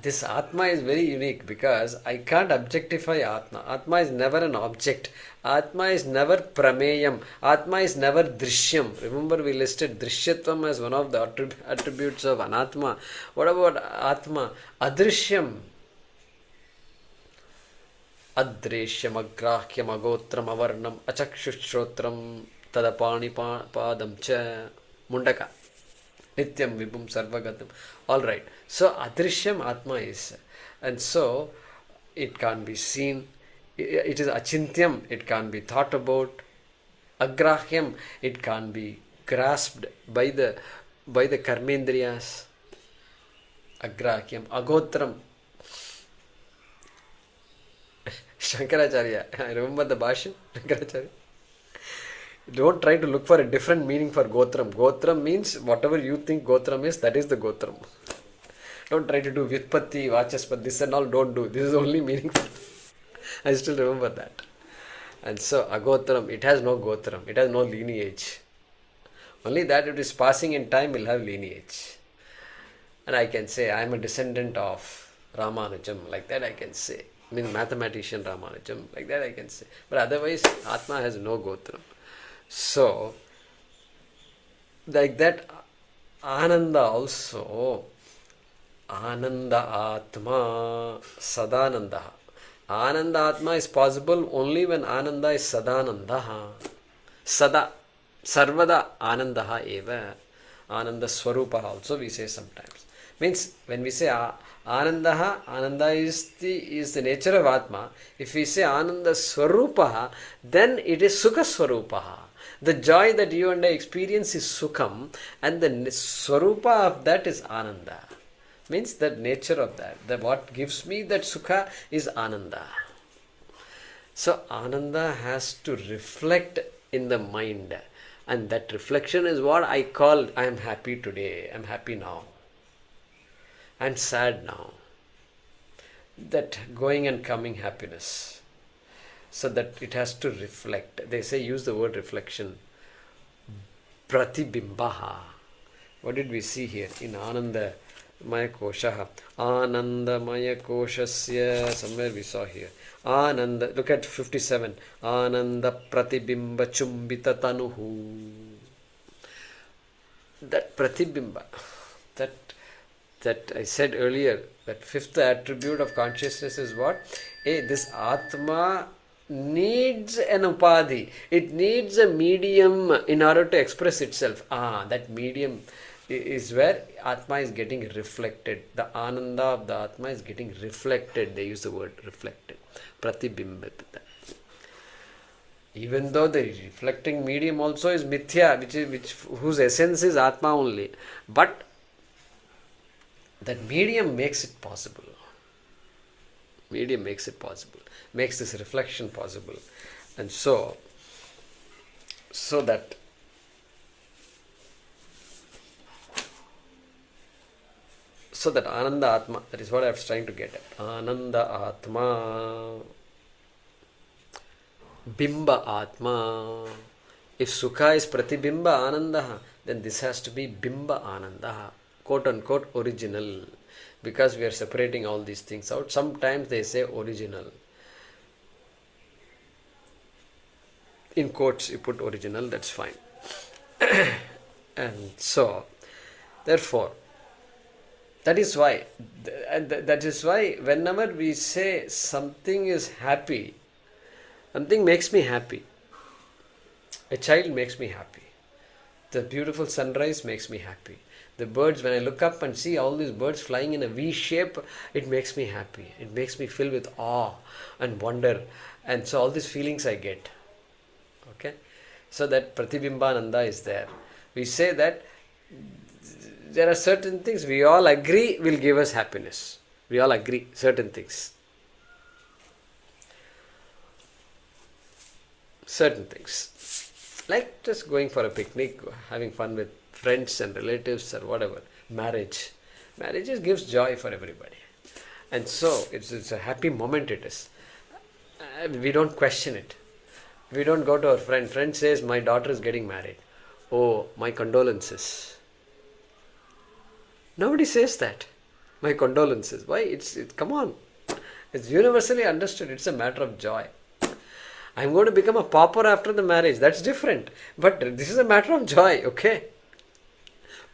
This Atma is very unique because I can't objectify Atma. Atma is never an object. Atma is never prameyam. Atma is never drishyam. Remember we listed drishyatvam as one of the attributes of anatma. What about Atma? Adrishyam. Adreshyam, agrahyam, agotram, avarnam, achakshushotram, tadapani padam cha, mundaka. Nityam vibhum sarvagatam. Alright. So adrishyam Atma is. And so it can't be seen. It is achintyam. It can't be thought about. Agrahyam. It can't be grasped by the karmendriyas. Agrahyam. Agotram. Shankaracharya. I remember the Bhashya. Shankaracharya. Don't try to look for a different meaning for Gotram. Gotram means whatever you think Gotram is, that is the Gotram. Don't try to do Vitpatti, Vachaspati, this and all, don't do. This is the only meaning. I still remember that. And so, Agotram, it has no Gotram, it has no lineage. Only that it is passing in time will have lineage. And I can say, I am a descendant of Ramanujam, like that I can say. I mean, mathematician Ramanujam, like that I can say. But otherwise, Atma has no Gotram. So, like that, Ananda also, Ananda Ātmā sadānandaḥ. Ananda Ātmā is possible only when Ananda is sadānandaḥ. Sada, sarvada Anandaḥ eva. Ananda Swarupa also we say sometimes. Means when we say Anandaḥ, Ananda is the nature of Atma. If we say Ananda Swarupa, then it is Sukha Swarupa. The joy that you and I experience is Sukham, and the Swarupa of that is Ananda. Means the nature of that. What gives me that Sukha is Ananda. So Ananda has to reflect in the mind. And that reflection is what I call, I am happy today, I am happy now. I am sad now. That going and coming happiness. So that it has to reflect. They say use the word reflection. Pratibimbaha. What did we see here in Ananda Maya Koshaha? Ananda Maya Koshasya. Somewhere we saw here. Ananda. Look at 57. Ananda Pratibimba Chumbita Tanuhu. That Pratibimba. That I said earlier. That fifth attribute of consciousness is what? This Ātmā needs an upadhi. It needs a medium in order to express itself. That medium is where Atma is getting reflected. The Ananda of the Atma is getting reflected. They use the word reflected. Pratibimbata. Even though the reflecting medium also is mithya, whose essence is Atma only. But that medium makes it possible. Medium makes it possible. Makes this reflection possible. And so that Ananda Atma, that is what I was trying to get at. Ananda Atma, Bimba Atma. If Sukha is Pratibimba Ananda, then this has to be Bimba Ananda, quote unquote original. Because we are separating all these things out. Sometimes they say original. In quotes you put original, that's fine. And so, therefore, that is why whenever we say something is happy, something makes me happy. A child makes me happy. The beautiful sunrise makes me happy. The birds, when I look up and see all these birds flying in a V shape, it makes me happy. It makes me fill with awe and wonder. And so all these feelings I get. Okay? So that Pratibimbananda is there. We say that there are certain things we all agree will give us happiness. We all agree certain things. Certain things. Like just going for a picnic, having fun with friends and relatives or whatever. Marriage. Marriage just gives joy for everybody. And so, it's a happy moment it is. We don't question it. We don't go to our friend. Friend says, my daughter is getting married. Oh, my condolences. Nobody says that. My condolences. Why? Come on. It's universally understood. It's a matter of joy. I'm going to become a pauper after the marriage. That's different. But this is a matter of joy, okay?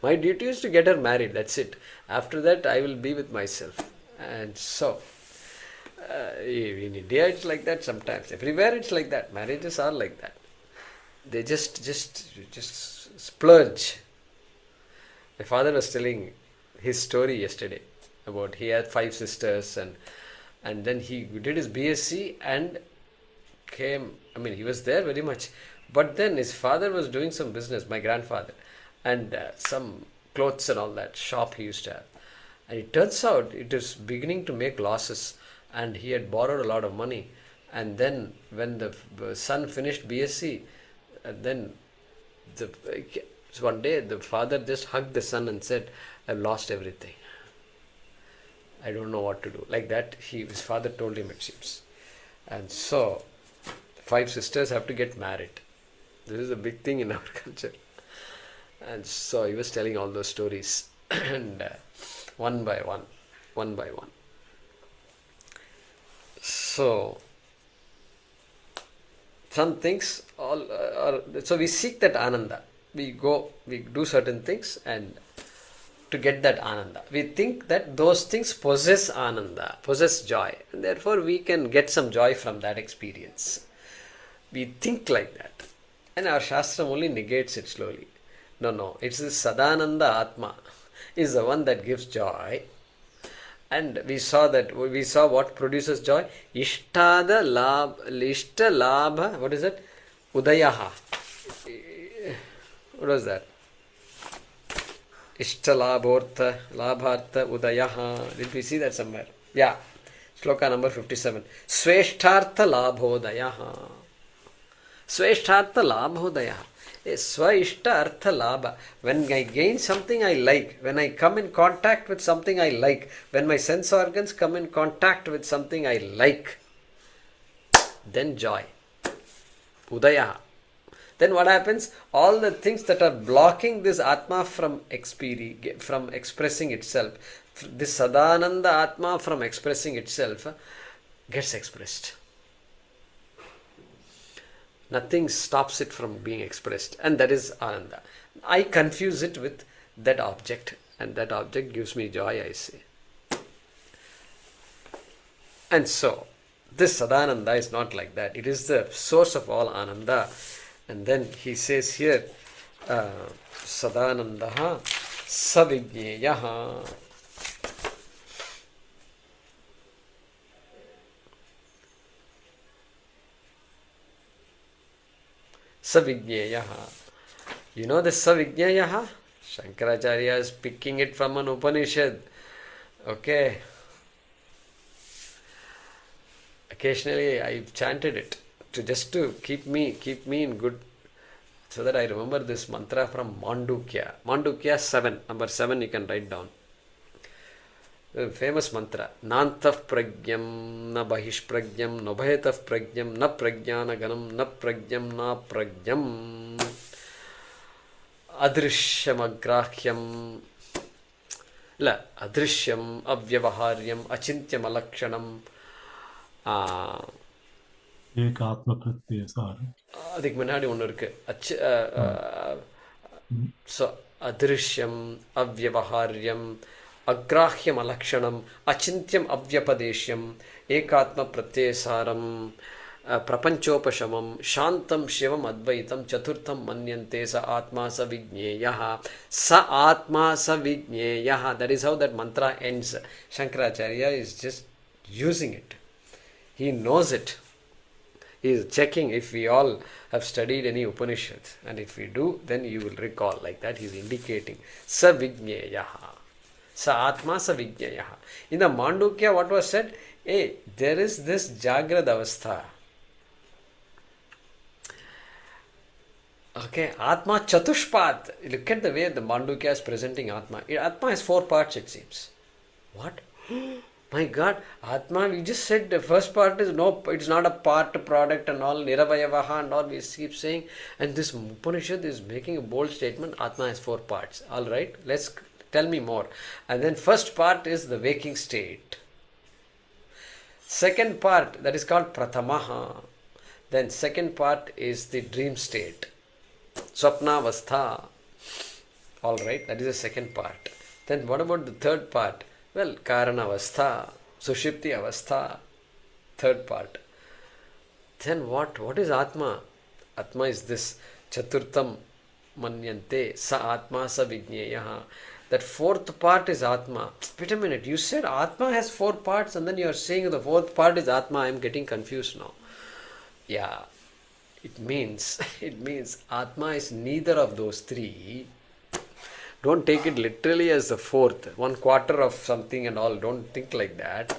My duty is to get her married. That's it. After that, I will be with myself. And so, in India it's like that sometimes. Everywhere it's like that. Marriages are like that. They just splurge. My father was telling his story yesterday about he had 5 sisters and then he did his BSc and he was there very much. But then his father was doing some business, my grandfather, and some clothes and all that shop he used to have. And it turns out it is beginning to make losses and he had borrowed a lot of money. And then when the son finished BSc, then one day the father just hugged the son and said, I've lost everything. I don't know what to do. Like that, his father told him, it seems. And so, 5 sisters have to get married. This is a big thing in our culture. And so he was telling all those stories. And one by one. So, some things, so we seek that ananda. We do certain things and to get that ananda. We think that those things possess ananda, possess joy. And therefore we can get some joy from that experience. We think like that. And our Shastra only negates it slowly. No, it's the sadānandaḥ Ātmā is the one that gives joy. And we saw what produces joy. Ishta labha, what is it? Udayaha. What was that? Ishta labhartha udayaha. Did we see that somewhere? Yeah. Shloka number 57. Sveshtartha labhodayaha. Sveshtartha labhodayaha. Svaishta artha labha. When I gain something I like, when I come in contact with something I like, when my sense organs come in contact with something I like, then joy. Udaya. Then what happens? All the things that are blocking this Ātmā from expressing itself, this sadānandaḥ Ātmā from expressing itself, gets expressed. Nothing stops it from being expressed, and that is Ananda. I confuse it with that object, and that object gives me joy, I say. And so, this Sadananda is not like that. It is the source of all Ananda. And then he says here, Sadānandaḥ savijñeyaḥ. Savijñeyaḥ. You know the Savijñeyaḥ? Shankaracharya is picking it from an Upanishad. Okay. Occasionally I've chanted it to keep me in good, so that I remember this mantra from Mandukya. Mandukya 7, number 7 you can write down. The famous mantra. Nantah pragyam, na bahish pragyam, na bhetah pragyam, na pragyana ganam, na pragyam, na pragyam. Adrishyam agrahyam, adrishyam avyavaharyam, achintyam alakshanam. அதுக்கு முன்னாடி ஒன்று இருக்கு. So, adrishyam avyavaharyam, agrahyam alakshanam, achintyam avyapadeshyam, ekātma pratyasaram, prapañcopashamam, shantam shivam advaitam, chaturtham manyante sa ātmā sa vijñeyaḥ. Sa ātmā sa vijñeyaḥ. That is how that mantra ends. Shankaracharya is just using it. He knows it. He is checking if we all have studied any Upanishads, and if we do, then you will recall. Like that, he is indicating sa vijñeyaḥ, sa ātmā sa vijñeyaḥ. In the Mandukya, what was said? Hey, there is this Jagrad avastha. Okay, Ātmā chatushpat. Look at the way the Mandukya is presenting Ātmā. Ātmā has 4 parts, it seems. What? My God, Ātmā, we just said the first part is no, it's not a part, product and all, niravayaha and all, we keep saying. And this Upanishad is making a bold statement, Ātmā has 4 parts. Alright, let's tell me more. And then first part is the waking state. Second part, that is called pratamaha. Then second part is the dream state. Swapnavastha. Alright, that is the second part. Then what about the third part? Well, karanavastha, sushipti avastha, third part. Then what? What is Ātmā? Ātmā is this chaturtam manyante sa ātmā sa vijñeyaḥ. That fourth part is Ātmā. Wait a minute, you said Ātmā has 4 parts and then you are saying the fourth part is Ātmā. I am getting confused now. Yeah, it means Ātmā is neither of those 3. Don't take it literally as the fourth, 1/4 of something and all. Don't think like that.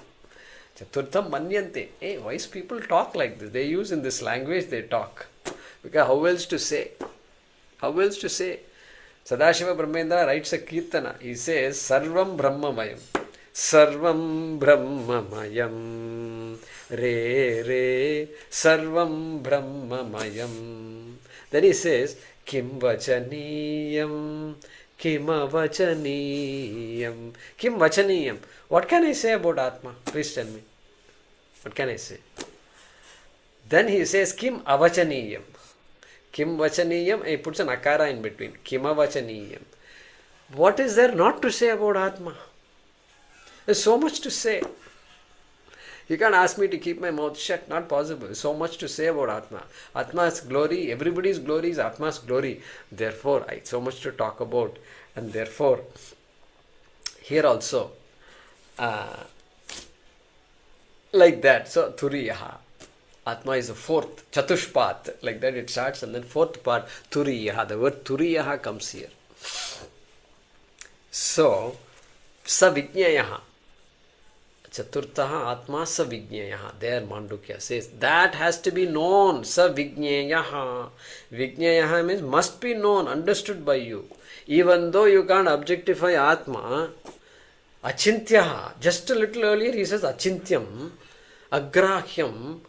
Chaturtham manyante. Hey, wise people talk like this. They use in this language, they talk. Because how else to say? How else to say? Sadashiva Brahmendra writes a kirtana. He says, Sarvam Brahmamayam. Sarvam Brahmamayam. Re Re. Sarvam Brahmamayam. Then he says, Kim Vachaniyam. Kim avachaniyam. Kim vachaniyam. What can I say about Ātmā? Please tell me. What can I say? Then he says, Kim avachaniyam. Kim vachaniyam. He puts an akara in between. Kim avachaniyam. What is there not to say about Ātmā? There's so much to say. You can't ask me to keep my mouth shut. Not possible. There's so much to say about Ātmā. Ātmā's glory, everybody's glory is Ātmā's glory. Therefore, so much to talk about. And therefore, here also, like that. So, Turiyaha. Ātmā is the fourth, Chatushpat. Like that it starts, and then fourth part, Turiyaha. The word Turiyaha comes here. So, Sa Vijñeyaḥ. Chaturthaha Ātmā sa vijñeyaḥ. There Mandukya says that has to be known. Sa vijñeyaḥ. Vijñeyaḥ means must be known, understood by you. Even though you can't objectify Ātmā, achintyaha. Just a little earlier he says achintyam, agrahyam,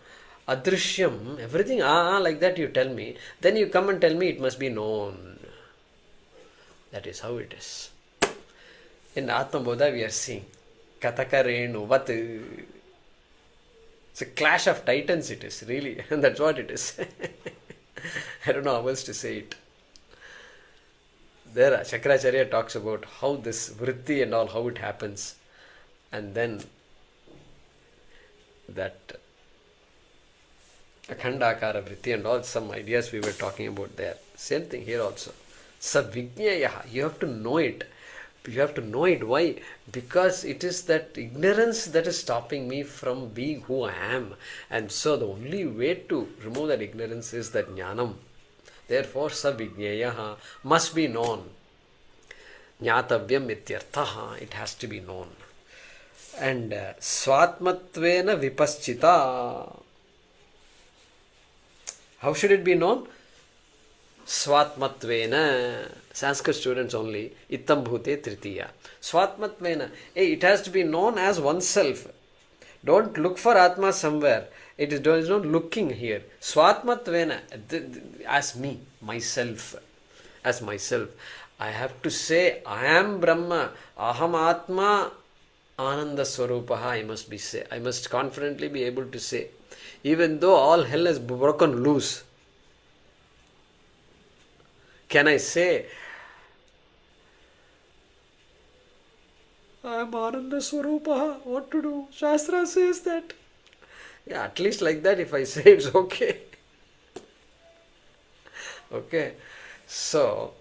adrishyam, everything like that you tell me. Then you come and tell me it must be known. That is how it is. In Ātmā Bodha we are seeing Katakarenu, what? It's a clash of titans it is, really. And that's what it is. I don't know how else to say it. There Shakracharya talks about how this vritti and all, how it happens. And then that akhandakara vritti and all, some ideas we were talking about there. Same thing here also. Sa vijñeyaḥ. You have to know it. You have to know it. Why? Because it is that ignorance that is stopping me from being who I am. And so the only way to remove that ignorance is that jnanam. Therefore, sa vijñeyaḥ must be known. Jnatavyam ityarthaha. It has to be known. And svātmatvena vipaścitā. How should it be known? Svātmatvena. Sanskrit students only. Ittam bhute tritiya. Svātmatvena. It has to be known as oneself. Don't look for Ātmā somewhere. It is not looking here. Svātmatvena. As me, myself. As myself. I have to say, I am Brahma. Aham Ātmā Ananda Swarupaha. I must confidently be able to say. Even though all hell has broken loose. Can I say, I am Ananda Swarupaha? What to do? Shastra says that. Yeah, at least like that if I say it's okay. Okay. So,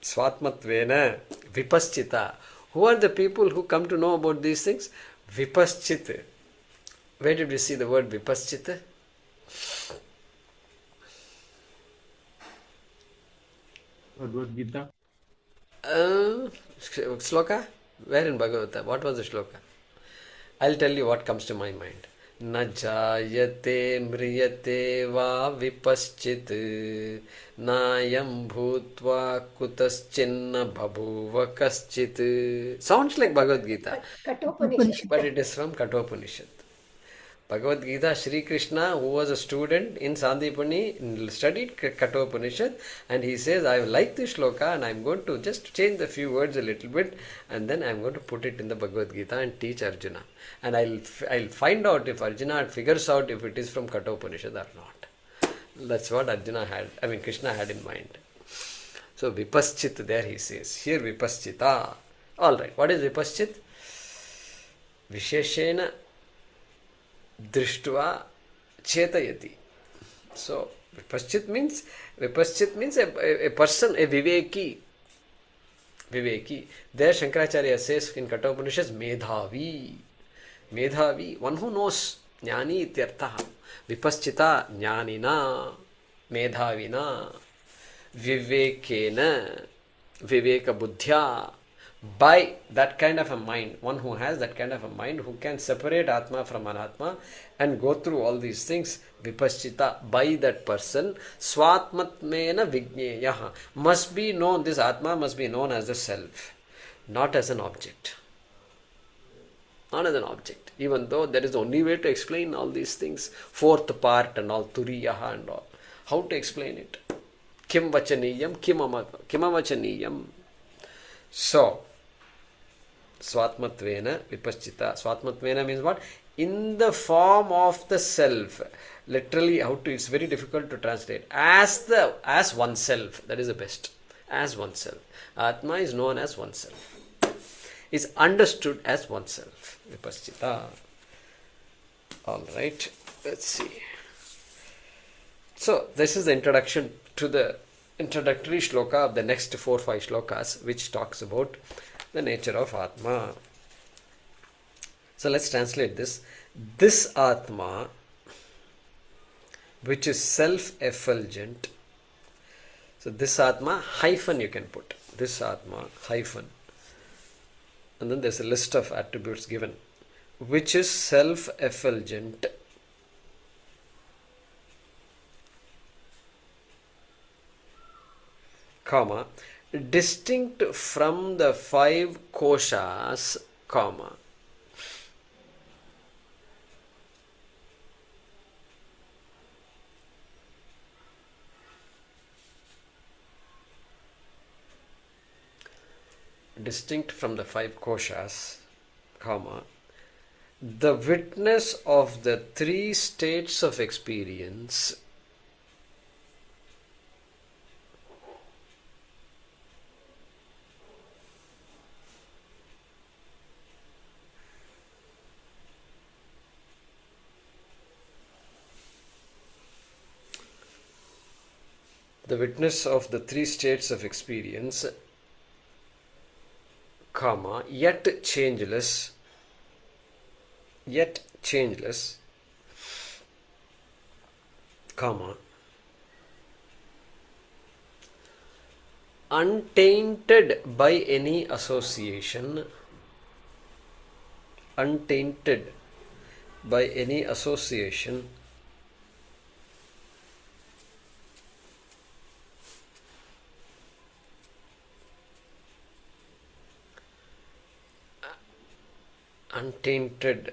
svaṭmatvena, vipaścitā. Who are the people who come to know about these things? Vipaścitā. Where did we see the word vipaścitā? Bhagavad Gita. Shloka? Where in Bhagavad Gita? What was the shloka? I'll tell you what comes to my mind. Na jayate mriyate va vipaśtitā nayam bhūtva kutaschinna bhabhuva kaschit. Sounds like Bhagavad Gita, but it is from Kathopanishad. Bhagavad Gita, Sri Krishna, who was a student in Sandipani, studied Kathopanishad, and he says, I like this shloka and I'm going to just change the few words a little bit, and then I'm going to put it in the Bhagavad Gita and teach Arjuna. And I'll find out if Arjuna figures out if it is from Kathopanishad or not. That's what Krishna had in mind. So vipaśtitā, there he says. Here vipaścitā. Alright, what is vipaśtitā? Visheshena drishtva chetayati. So vipaśtitā means a person, a viveki. Viveki. There Shankaracharya says in Kathopanishad, Medhavi, one who knows. Jnani ityarthaha. Vipaśtitā jnanina, medhavina, vivekena, viveka buddhya. By that kind of a mind, one who has that kind of a mind, who can separate Ātmā from Anātmā and go through all these things, vipaścitā, by that person, svātmatvena vijñeyaḥ, must be known, this Ātmā must be known as the self, not as an object. Not as an object. Even though there is the only way to explain all these things, fourth part and all, turiyaha and all. How to explain it? Kim vachaniyam, kimavachaniyam. So, svātmatvena vipaścitā. Svātmatvena means what? In the form of the self. Literally, it's very difficult to translate. As oneself. That is the best. As oneself. Ātmā is known as oneself. Is understood as oneself. Vipaścitā. Alright. Let's see. So, this is the introduction to the introductory shloka of the next 4-5 shlokas, which talks about the nature of Ātmā. So let's translate this. This Ātmā, which is self-effulgent. So this Ātmā, hyphen you can put. This Ātmā, hyphen. And then there's a list of attributes given. Which is self-effulgent. Comma, distinct from the 5 koshas, comma. Distinct from the 5 koshas, comma. The witness of the 3 states of experience, comma, yet changeless, comma, untainted by any association, untainted by any association, untainted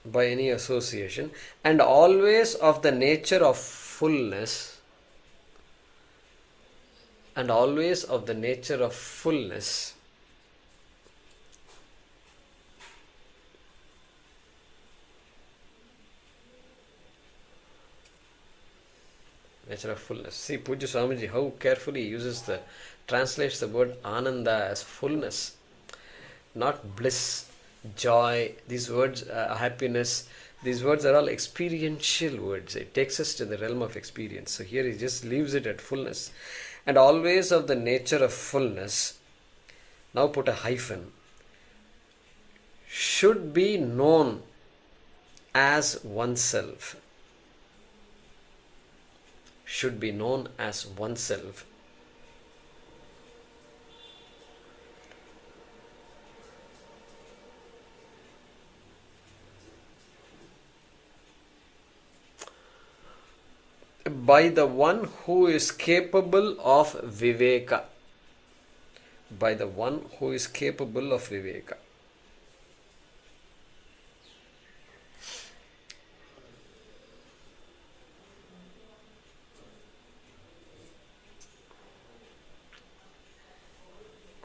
by any association, and always of the nature of fullness, and always of the nature of fullness, nature of fullness. See, Pujya Swamiji, how carefully he translates the word Ananda as fullness, not bliss, joy. These words, happiness, these words are all experiential words. It takes us to the realm of experience. So here he just leaves it at fullness. And always of the nature of fullness, now put a hyphen, should be known as oneself. should be known as oneself. By the one who is capable of viveka. By the one who is capable of viveka.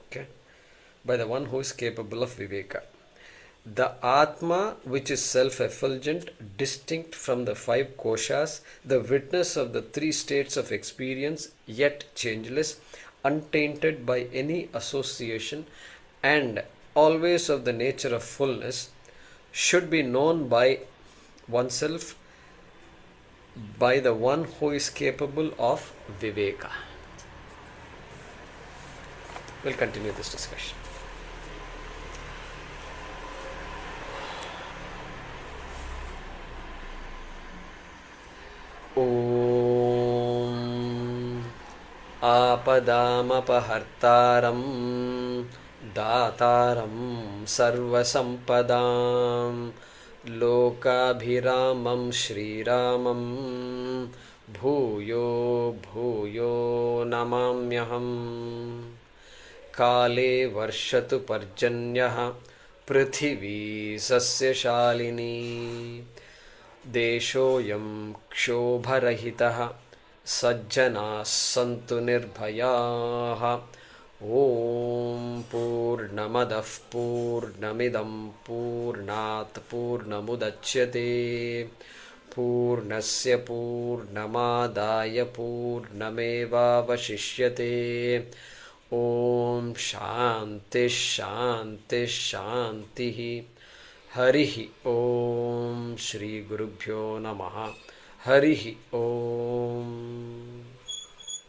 Okay. By the one who is capable of viveka. The Ātmā, which is self-effulgent, distinct from the five koshas, the witness of the three states of experience, yet changeless, untainted by any association, and always of the nature of fullness, should be known by oneself, by the one who is capable of viveka. We'll continue this discussion. ॐ आपदामपहर्तारं दातारं सर्वसम्पदां लोकाभिरामं श्रीरामं भूयो भूयो नमाम्यहम् काले वर्षतु पर्जन्यः पृथिवी सस्यशालिनी देशोऽयं क्षोभरहितः सज्जनाः सन्तु निर्भयाः ॐ पूर्णमदः पूर्णमिदं पूर्णात् पूर्णमुदच्यते पूर्णस्य पूर्णमादाय पूर्णमेवावशिष्यते ॐ शान्तिः शान्तिः शान्तिः हरिः ॐ श्री गुरुभ्यो नमः हरिः ॐ